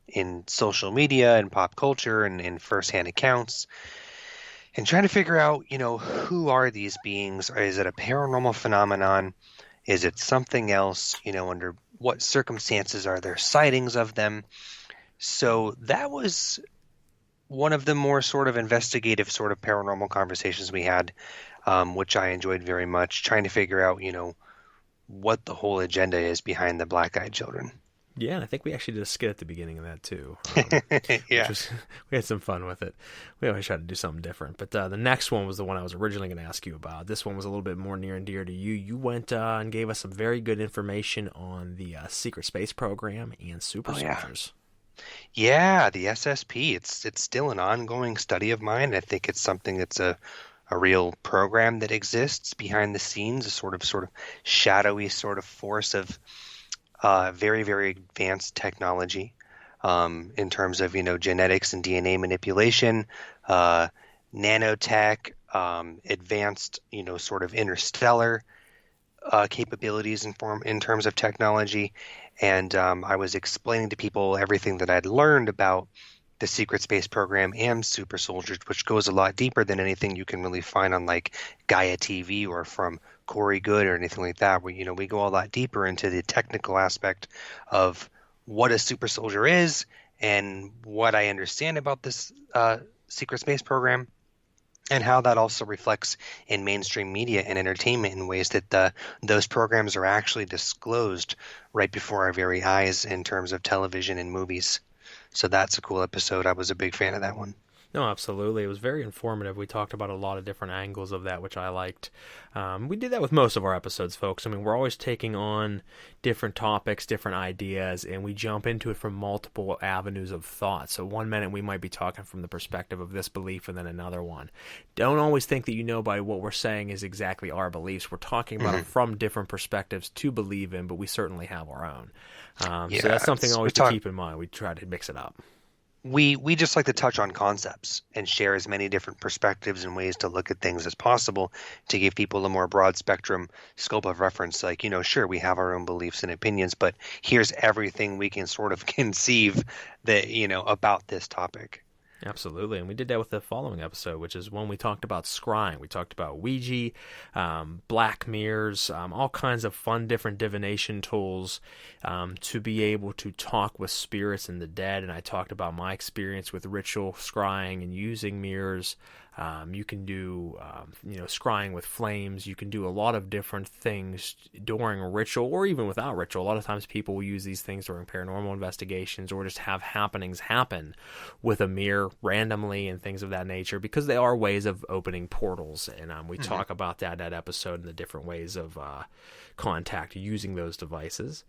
social media and pop culture and in firsthand accounts, and trying to figure out, who are these beings? Is it a paranormal phenomenon? Is it something else? Under what circumstances are there sightings of them? So that was one of the more sort of investigative sort of paranormal conversations we had, which I enjoyed very much, trying to figure out, what the whole agenda is behind the Black-Eyed Children. Yeah, and I think we actually did a skit at the beginning of that, too. Yeah. We had some fun with it. We always try to do something different. But the next one was the one I was originally going to ask you about. This one was a little bit more near and dear to you. You went and gave us some very good information on the secret space program and super soldiers. Yeah, the SSP. It's still an ongoing study of mine. I think it's something that's a real program that exists behind the scenes, a sort of shadowy sort of force of very, very advanced technology in terms of, genetics and DNA manipulation, nanotech, advanced, sort of interstellar capabilities in terms of technology. And I was explaining to people everything that I'd learned about the secret space program and super soldiers, which goes a lot deeper than anything you can really find on like Gaia TV or from Corey Good or anything like that, where, we go a lot deeper into the technical aspect of what a super soldier is and what I understand about this secret space program, and how that also reflects in mainstream media and entertainment in ways that those programs are actually disclosed right before our very eyes in terms of television and movies. So that's a cool episode. I was a big fan of that one. No, absolutely. It was very informative. We talked about a lot of different angles of that, which I liked. We did that with most of our episodes, folks. I mean, we're always taking on different topics, different ideas, and we jump into it from multiple avenues of thought. So 1 minute we might be talking from the perspective of this belief, and then another one. Don't always think that by what we're saying is exactly our beliefs. We're talking about it from different perspectives to believe in, but we certainly have our own. So that's something always to keep in mind. We try to mix it up. We just like to touch on concepts and share as many different perspectives and ways to look at things as possible to give people a more broad spectrum scope of reference. Like, sure, we have our own beliefs and opinions, but here's everything we can sort of conceive that, about this topic. Absolutely, and we did that with the following episode, which is when we talked about scrying. We talked about Ouija, black mirrors, all kinds of fun different divination tools to be able to talk with spirits and the dead, and I talked about my experience with ritual scrying and using mirrors. You can do, scrying with flames. You can do a lot of different things during a ritual or even without ritual. A lot of times people will use these things during paranormal investigations or just have happenings happen with a mirror randomly and things of that nature because they are ways of opening portals. And we talk about that episode and the different ways of contact using those devices.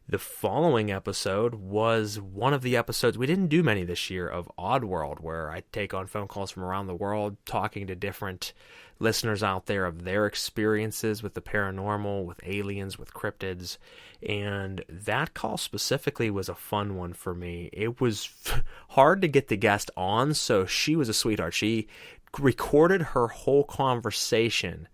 The following episode was one of the episodes, we didn't do many this year, of Oddworld, where I take on phone calls from around the world, talking to different listeners out there of their experiences with the paranormal, with aliens, with cryptids. And that call specifically was a fun one for me. It was hard to get the guest on, so she was a sweetheart. She recorded her whole conversation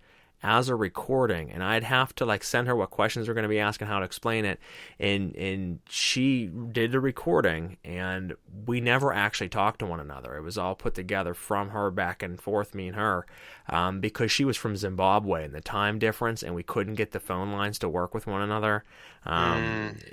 as a recording, and I'd have to like send her what questions we're going to be asking, how to explain it, and she did the recording, and we never actually talked to one another. It was all put together from her back and forth, me and her, because she was from Zimbabwe and the time difference, and we couldn't get the phone lines to work with one another.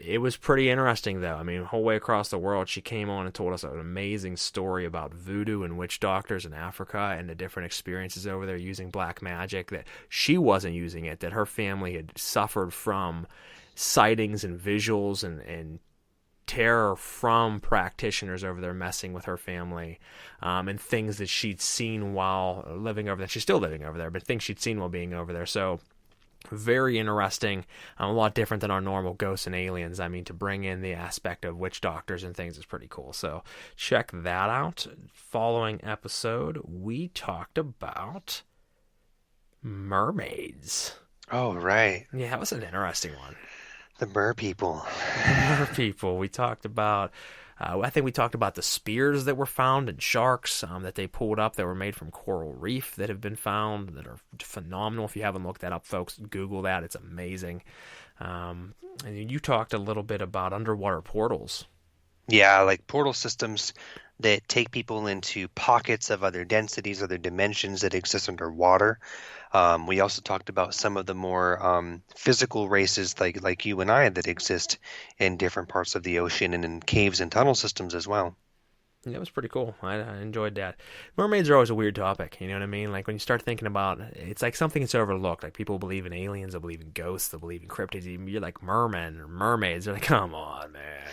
It was pretty interesting, though. I mean, the whole way across the world, she came on and told us an amazing story about voodoo and witch doctors in Africa and the different experiences over there using black magic, that she wasn't using it, that her family had suffered from sightings and visuals and terror from practitioners over there messing with her family, and things that she'd seen while living over there. She's still living over there, but things she'd seen while being over there. So very interesting, a lot different than our normal ghosts and aliens. I mean, to bring in the aspect of witch doctors and things is pretty cool. So check that out. Following episode, we talked about mermaids. Oh, right. Yeah, that was an interesting one. The mer people. Mer people. We talked about, I think we talked about the spears that were found in sharks that they pulled up that were made from coral reef that have been found that are phenomenal. If you haven't looked that up, folks, Google that. It's amazing. And you talked a little bit about underwater portals. Yeah, like portal systems that take people into pockets of other densities, other dimensions that exist underwater. We also talked about some of the more physical races like you and I that exist in different parts of the ocean and in caves and tunnel systems as well. That was pretty cool. I enjoyed that. Mermaids are always a weird topic, you know what I mean? Like when you start thinking about it, it's like something that's overlooked. Like people believe in aliens, they believe in ghosts, they believe in cryptids. You're like mermen or mermaids. They're like, come on, man.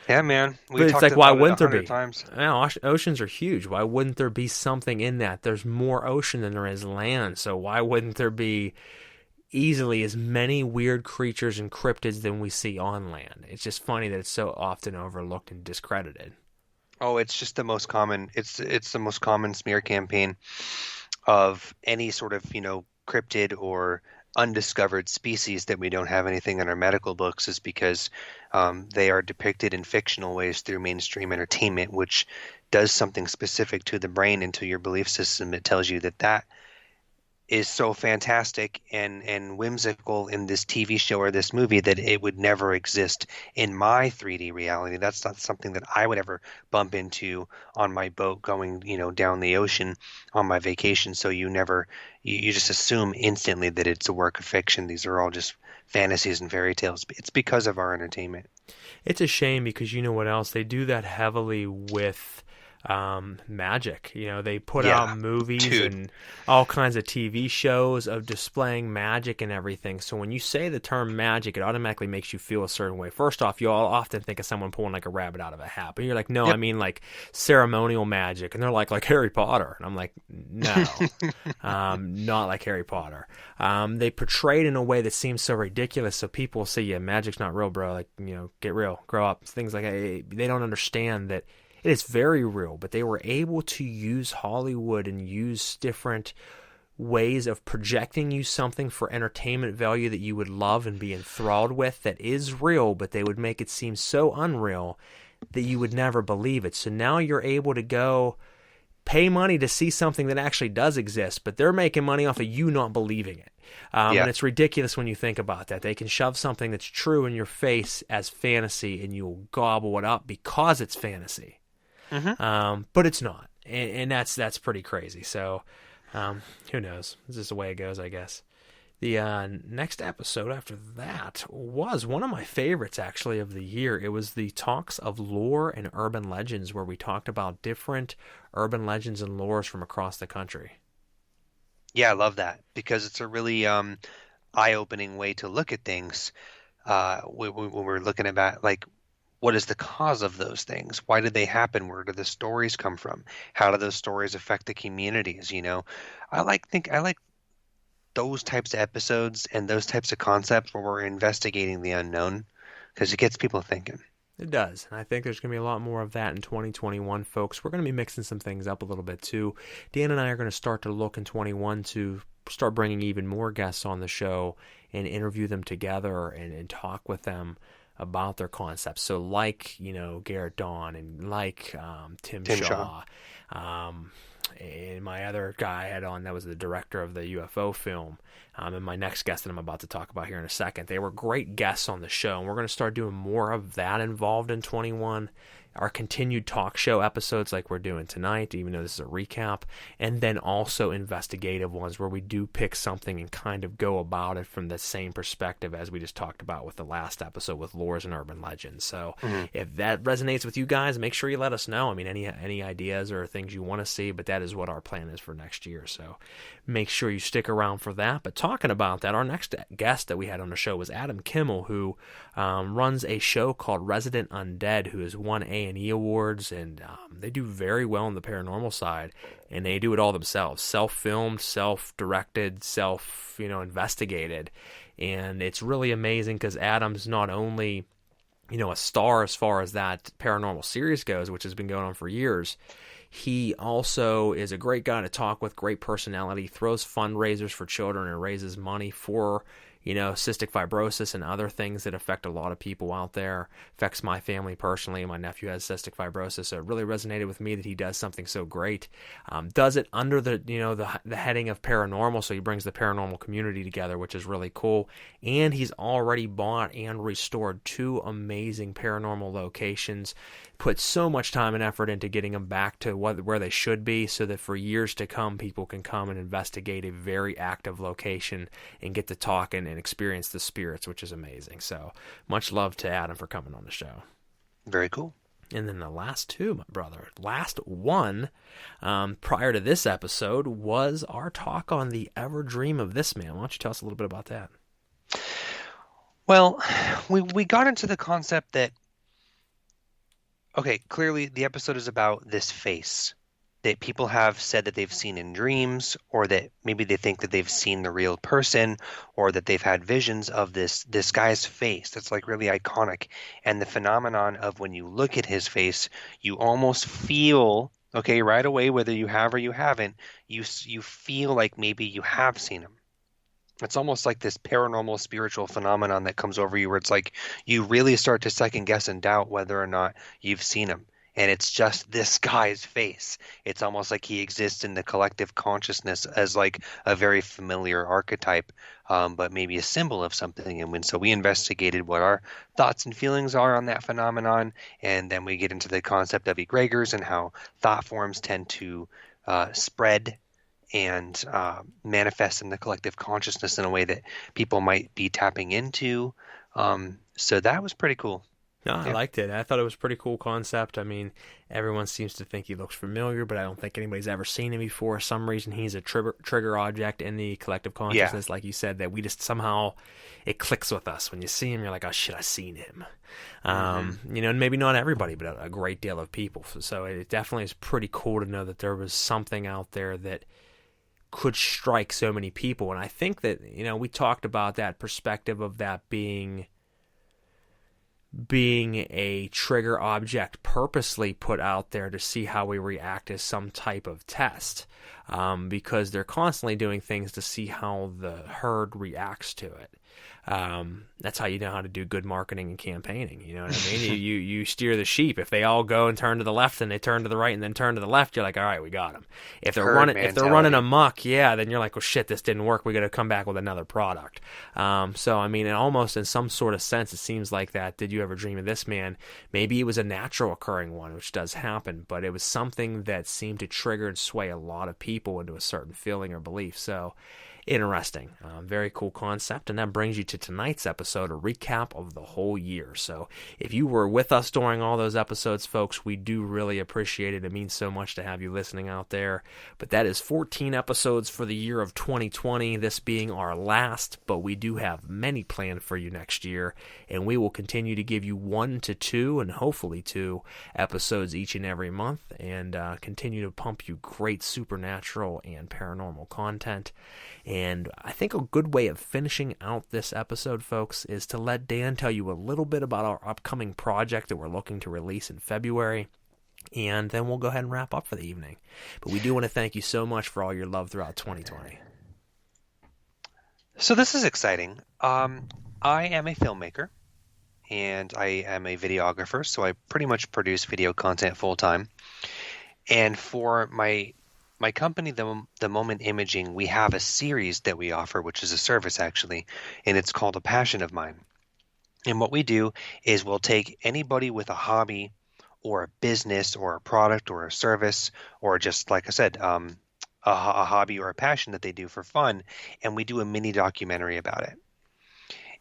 Yeah, man. But it's like, why wouldn't there be? Times. No, oceans are huge. Why wouldn't there be something in that? There's more ocean than there is land, so why wouldn't there be easily as many weird creatures and cryptids than we see on land? It's just funny that it's so often overlooked and discredited. Oh, it's just the most common. It's the most common smear campaign of any sort of cryptid or undiscovered species that we don't have anything in our medical books is because they are depicted in fictional ways through mainstream entertainment, which does something specific to the brain and to your belief system. It tells you that is so fantastic and whimsical in this TV show or this movie that it would never exist in my 3D reality. That's not something that I would ever bump into on my boat going, down the ocean on my vacation. So you just assume instantly that it's a work of fiction. These are all just fantasies and fairy tales. It's because of our entertainment. It's a shame because you know what else? They do that heavily with magic. They put out movies and all kinds of TV shows of displaying magic and everything. So when you say the term magic, it automatically makes you feel a certain way. First off, you'll often think of someone pulling like a rabbit out of a hat, but you're like, no, I mean like ceremonial magic. And they're like Harry Potter. And I'm like, no, not like Harry Potter. They portray it in a way that seems so ridiculous. So people say, yeah, magic's not real, bro. Like, get real, grow up. Things like that. They don't understand that it is very real, but they were able to use Hollywood and use different ways of projecting you something for entertainment value that you would love and be enthralled with that is real, but they would make it seem so unreal that you would never believe it. So now you're able to go pay money to see something that actually does exist, but they're making money off of you not believing it. And it's ridiculous when you think about that. They can shove something that's true in your face as fantasy, and you'll gobble it up because it's fantasy. But it's not, and that's pretty crazy. So who knows? This is the way it goes, I guess. The next episode after that was one of my favorites, actually, of the year. It was the Talks of Lore and Urban Legends, where we talked about different urban legends and lores from across the country. Yeah, I love that because it's a really eye-opening way to look at things when we're looking at like, what is the cause of those things? Why did they happen? Where do the stories come from? How do those stories affect the communities? I like those types of episodes and those types of concepts where we're investigating the unknown because it gets people thinking. It does. And I think there's going to be a lot more of that in 2021, folks. We're going to be mixing some things up a little bit too. Dan and I are going to start to look in 21 to start bringing even more guests on the show and interview them together and talk with them about their concepts. So like, Garrett Dawn and like Tim Shaw. And and my other guy I had on that was the director of the UFO film, and my next guest that I'm about to talk about here in a second. They were great guests on the show, and we're going to start doing more of that involved in 21. Our continued talk show episodes like we're doing tonight, even though this is a recap, and then also investigative ones where we do pick something and kind of go about it from the same perspective as we just talked about with the last episode with lores and urban legends. So if that resonates with you guys, make sure you let us know. I mean, any ideas or things you want to see, but that is what our plan is for next year. So make sure you stick around for that. But talking about that, our next guest that we had on the show was Adam Kimmel, who runs a show called Resident Undead, who has won A&E awards, and they do very well on the paranormal side, and they do it all themselves, self-filmed, self-directed, investigated, and it's really amazing because Adam's not only a star as far as that paranormal series goes, which has been going on for years. He also is a great guy to talk with, great personality, throws fundraisers for children and raises money for cystic fibrosis and other things that affect a lot of people out there. Affects my family personally. My nephew has cystic fibrosis, so it really resonated with me that he does something so great. Does it under the heading of paranormal, so he brings the paranormal community together, which is really cool. And he's already bought and restored 2 amazing paranormal locations. Put so much time and effort into getting them back to where they should be, so that for years to come, people can come and investigate a very active location and get to talk and experience the spirits, which is amazing. So much love to Adam for coming on the show. Very cool. And then the last two, my brother, last one prior to this episode was our talk on the Ever Dream of This Man. Why don't you tell us a little bit about that? Well, we got into the concept that, okay, clearly the episode is about this face that people have said that they've seen in dreams, or that maybe they think that they've seen the real person, or that they've had visions of this guy's face that's like really iconic. And the phenomenon of when you look at his face, you almost feel, okay, right away, whether you have or you haven't, you feel like maybe you have seen him. It's almost like this paranormal spiritual phenomenon that comes over you, where it's like you really start to second guess and doubt whether or not you've seen him. And it's just this guy's face. It's almost like he exists in the collective consciousness as like a very familiar archetype, but maybe a symbol of something. And so we investigated what our thoughts and feelings are on that phenomenon, and then we get into the concept of egregors and how thought forms tend to spread and manifest in the collective consciousness in a way that people might be tapping into. So that was pretty cool. No, I liked it. I thought it was a pretty cool concept. I mean, everyone seems to think he looks familiar, but I don't think anybody's ever seen him before. For some reason, he's a trigger object in the collective consciousness, like you said, that we just somehow, it clicks with us. When you see him, you're like, oh, shit, I've seen him. And maybe not everybody, but a great deal of people. So it definitely is pretty cool to know that there was something out there that could strike so many people. And I think that, we talked about that perspective of that being a trigger object purposely put out there to see how we react as some type of test, because they're constantly doing things to see how the herd reacts to it. That's how you know how to do good marketing and campaigning. You know what I mean? you steer the sheep. If they all go and turn to the left and they turn to the right and then turn to the left, you're like, all right, we got them. If they're running amok, then you're like, well, shit, this didn't work. We got to come back with another product. So I mean, almost in some sort of sense, it seems like that. Did you ever dream of this man? Maybe it was a natural occurring one, which does happen, but it was something that seemed to trigger and sway a lot of people into a certain feeling or belief. So interesting. Very cool concept. And that brings you to tonight's episode, a recap of the whole year. So if you were with us during all those episodes, folks, we do really appreciate it. It means so much to have you listening out there. But that is 14 episodes for the year of 2020, this being our last, but we do have many planned for you next year, and we will continue to give you 1 to 2 and hopefully 2 episodes each and every month, and continue to pump you great supernatural and paranormal content. And I think a good way of finishing out this episode, folks, is to let Dan tell you a little bit about our upcoming project that we're looking to release in February, and then we'll go ahead and wrap up for the evening. But we do want to thank you so much for all your love throughout 2020. So this is exciting. I am a filmmaker, and I am a videographer, so I pretty much produce video content full-time. And for my my company, the Moment Imaging, we have a series that we offer, which is a service actually, and it's called A Passion of Mine. And what we do is we'll take anybody with a hobby or a business or a product or a service, or just like I said, a hobby or a passion that they do for fun, and we do a mini documentary about it.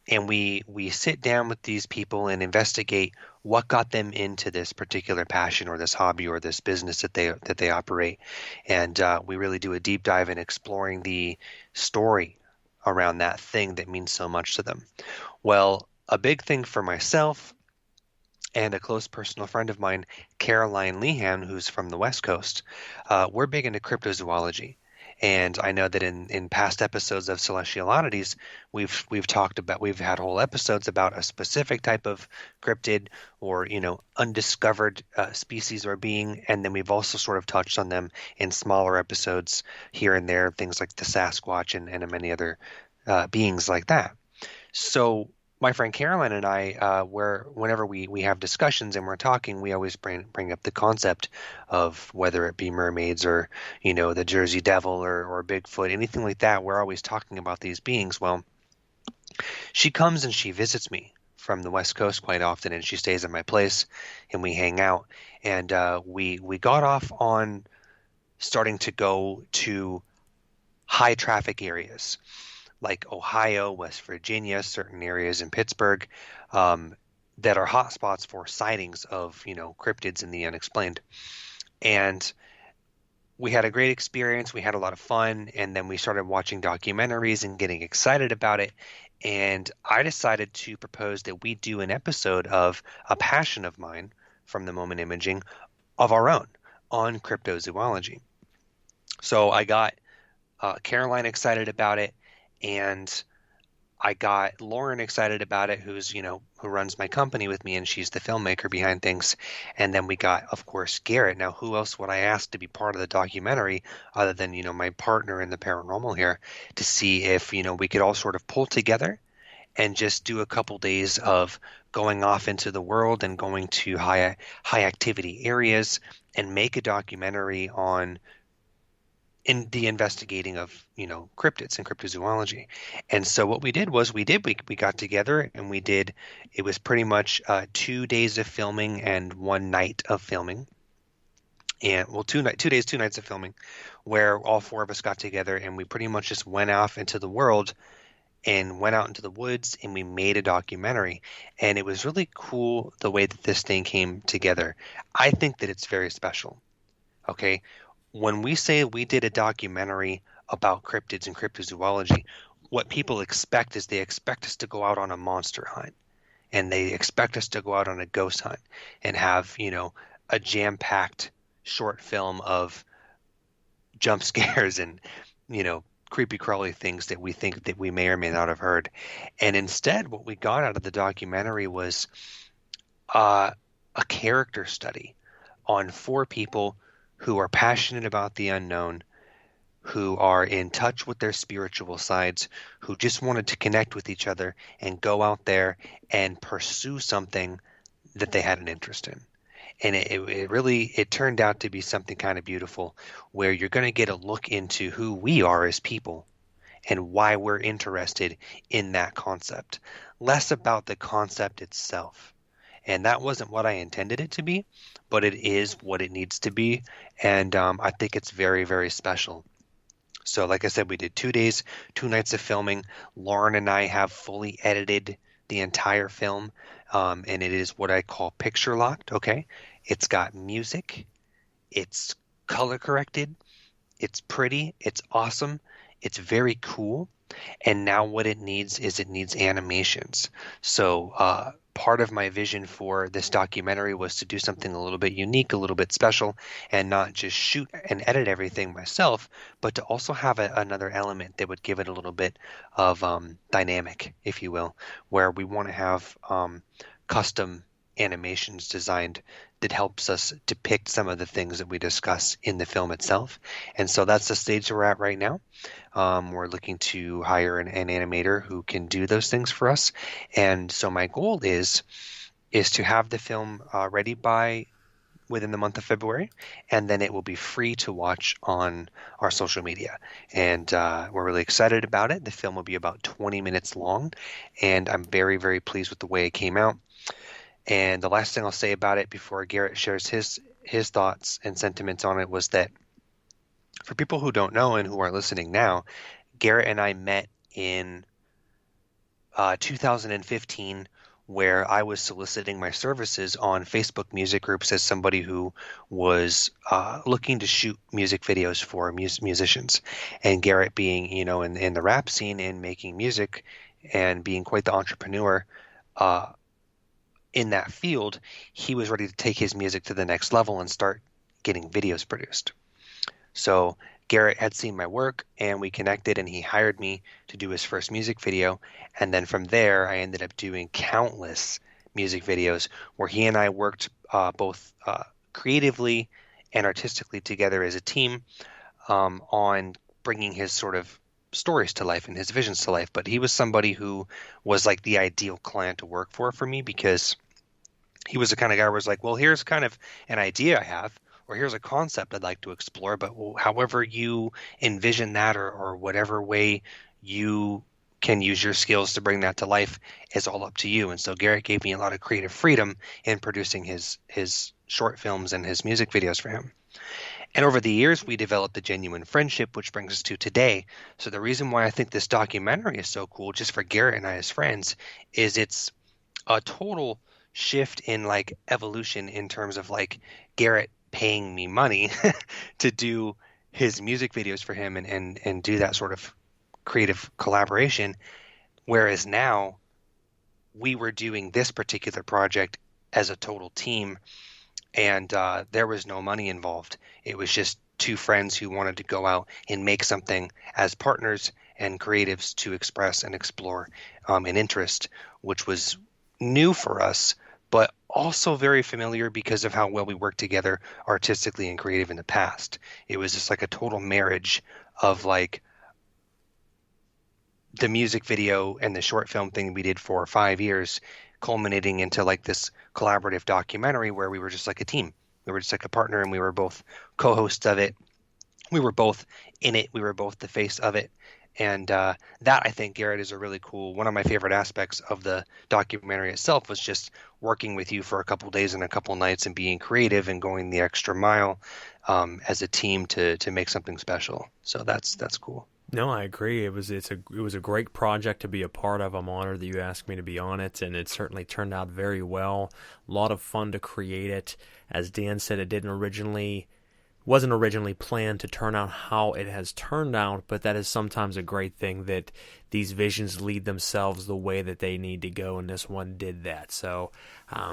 And we sit down with these people and investigate what got them into this particular passion or this hobby or this business that they operate. And we really do a deep dive in exploring the story around that thing that means so much to them. Well, a big thing for myself and a close personal friend of mine, Caroline Lehan, who's from the West Coast, we're big into cryptozoology. And I know that in past episodes of Celestial Oddities, we've had whole episodes about a specific type of cryptid or, undiscovered species or being. And then we've also sort of touched on them in smaller episodes here and there, things like the Sasquatch and many other beings like that. So my friend Caroline and I, whenever we have discussions and we're talking, we always bring up the concept of whether it be mermaids or, the Jersey Devil or Bigfoot, anything like that. We're always talking about these beings. Well, she comes and she visits me from the West Coast quite often, and she stays at my place and we hang out. And we got off on starting to go to high traffic areas like Ohio, West Virginia, certain areas in Pittsburgh, that are hotspots for sightings of, cryptids and the unexplained. And we had a great experience. We had a lot of fun. And then we started watching documentaries and getting excited about it. And I decided to propose that we do an episode of A Passion of Mine from the Moment Imaging of our own on cryptozoology. So I got Caroline excited about it. And I got Lauren excited about it, who runs my company with me, and she's the filmmaker behind things. And then we got, of course, Garrett. Now, who else would I ask to be part of the documentary other than, my partner in the paranormal here, to see if, we could all sort of pull together and just do a couple days of going off into the world and going to high activity areas and make a documentary on in the investigating of, cryptids and cryptozoology. And so what we did was we got together and it was pretty much 2 days of filming and 1 night of filming. And 2 days, 2 nights of filming, where all 4 of us got together and we pretty much just went off into the world and went out into the woods and we made a documentary. And it was really cool the way that this thing came together. I think that it's very special. Okay. When we say we did a documentary about cryptids and cryptozoology, what people expect is they expect us to go out on a monster hunt, and they expect us to go out on a ghost hunt and have, a jam-packed short film of jump scares and, creepy crawly things that we think that we may or may not have heard. And instead, what we got out of the documentary was a character study on 4 people who are passionate about the unknown, who are in touch with their spiritual sides, who just wanted to connect with each other and go out there and pursue something that they had an interest in. And it turned out to be something kind of beautiful, where you're going to get a look into who we are as people and why we're interested in that concept. Less about the concept itself. And that wasn't what I intended it to be, but it is what it needs to be. And I think it's very, very special. So like I said, we did 2 days, 2 nights of filming. Lauren and I have fully edited the entire film, and it is what I call picture locked, okay? It's got music. It's color corrected. It's pretty. It's awesome. It's very cool. And now what it needs is animations. So part of my vision for this documentary was to do something a little bit unique, a little bit special, and not just shoot and edit everything myself, but to also have another element that would give it a little bit of dynamic, if you will, where we want to have custom animations designed that helps us depict some of the things that we discuss in the film itself. And so that's the stage we're at right now. We're looking to hire an animator who can do those things for us. And so my goal is to have the film ready by within the month of February, and then it will be free to watch on our social media. And we're really excited about it. The film will be about 20 minutes long, and I'm very, very pleased with the way it came out. And the last thing I'll say about it before Garrett shares his thoughts and sentiments on it was that for people who don't know and who are listening now, Garrett and I met in 2015, where I was soliciting my services on Facebook music groups as somebody who was looking to shoot music videos for musicians. And Garrett being, in the rap scene and making music and being quite the entrepreneur in that field, he was ready to take his music to the next level and start getting videos produced. So Garrett had seen my work, and we connected, and he hired me to do his first music video. And then from there, I ended up doing countless music videos where he and I worked both creatively and artistically together as a team on bringing his sort of stories to life and his visions to life. But he was somebody who was like the ideal client to work for me, because he was the kind of guy where it's like, well, here's kind of an idea I have, or here's a concept I'd like to explore, but however you envision that, or whatever way you can use your skills to bring that to life is all up to you. And so Garrett gave me a lot of creative freedom in producing his short films and his music videos for him. And over the years, we developed a genuine friendship, which brings us to today. So the reason why I think this documentary is so cool, just for Garrett and I as friends, is it's a total shift in like evolution in terms of like Garrett paying me money to do his music videos for him and do that sort of creative collaboration. Whereas now we were doing this particular project as a total team, and there was no money involved. It was just two friends who wanted to go out and make something as partners and creatives to express and explore an interest, which was new for us, but also very familiar because of how well we worked together artistically and creative in the past. It was just like a total marriage of like the music video and the short film thing we did for 5 years, culminating into like this collaborative documentary where we were just like a team. We were just like a partner, and we were both co-hosts of it. We were both in it. We were both the face of it. And that, I think, Garrett, is a really cool, one of my favorite aspects of the documentary itself was just working with you for a couple days and a couple nights and being creative and going the extra mile as a team to make something special. So that's cool. No, I agree. It was a great project to be a part of. I'm honored that you asked me to be on it, and it certainly turned out very well. A lot of fun to create it. As Dan said, it wasn't originally planned to turn out how it has turned out, but that is sometimes a great thing, that these visions lead themselves the way that they need to go, and this one did that. So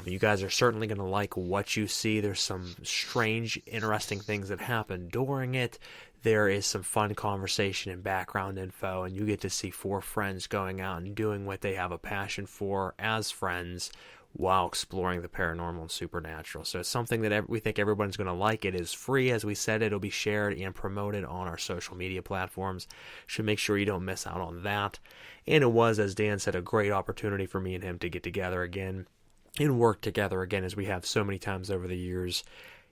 you guys are certainly going to like what you see. There's some strange, interesting things that happen during it. There is some fun conversation and background info, and you get to see four friends going out and doing what they have a passion for as friends while exploring the paranormal and supernatural. So it's something that we think everyone's going to like. It is free, as we said. It'll be shared and promoted on our social media platforms. Should make sure you don't miss out on that. And it was, as Dan said, a great opportunity for me and him to get together again and work together again, as we have so many times over the years.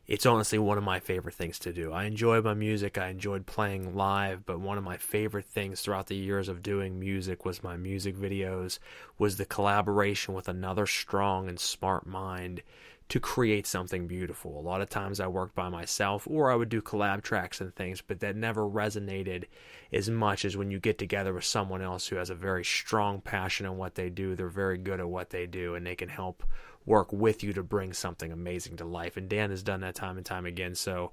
It's honestly one of my favorite things to do. I enjoy my music. I enjoyed playing live, but one of my favorite things throughout the years of doing music was my music videos, was the collaboration with another strong and smart mind to create something beautiful. A lot of times I worked by myself, or I would do collab tracks and things, but that never resonated as much as when you get together with someone else who has a very strong passion in what they do. They're very good at what they do, and they can help work with you to bring something amazing to life. And Dan has done that time and time again. So,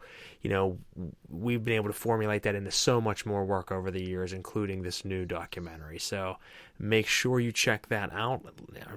we've been able to formulate that into so much more work over the years, including this new documentary. So make sure you check that out.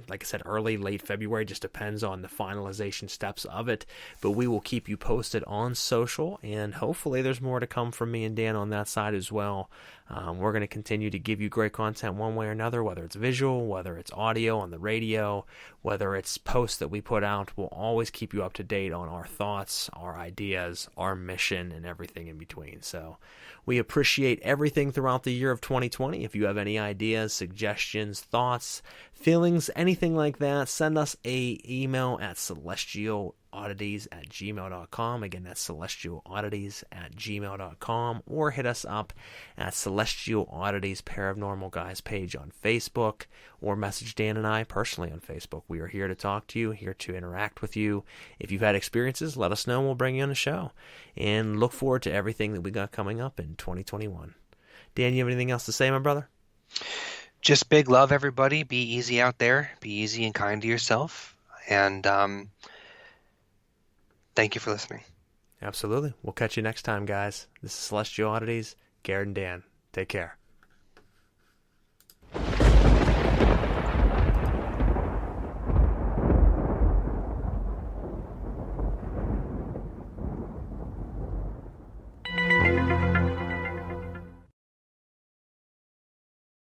Like I said, late February, just depends on the finalization steps of it. But we will keep you posted on social, and hopefully there's more to come from me and Dan on that side as well. We're going to continue to give you great content one way or another, whether it's visual, whether it's audio on the radio, whether it's posts that we put out. We'll always keep you up to date on our thoughts, our ideas, our mission, and everything in between. So we appreciate everything throughout the year of 2020. If you have any ideas, suggestions, thoughts, feelings, anything like that, send us an email at Celestial celestialoddities@gmail.com. Again, that's celestialoddities@gmail.com, or hit us up at Celestial Oddities Paranormal Guys page on Facebook, or message Dan and I personally on Facebook. We are here to talk to you, here to interact with you. If you've had experiences, let us know and we'll bring you on the show. And look forward to everything that we got coming up in 2021. Dan, you have anything else to say, my brother? Just big love, everybody. Be easy out there. Be easy and kind to yourself. And thank you for listening. Absolutely. We'll catch you next time, guys. This is Celestial Oddities, Garrett and Dan. Take care.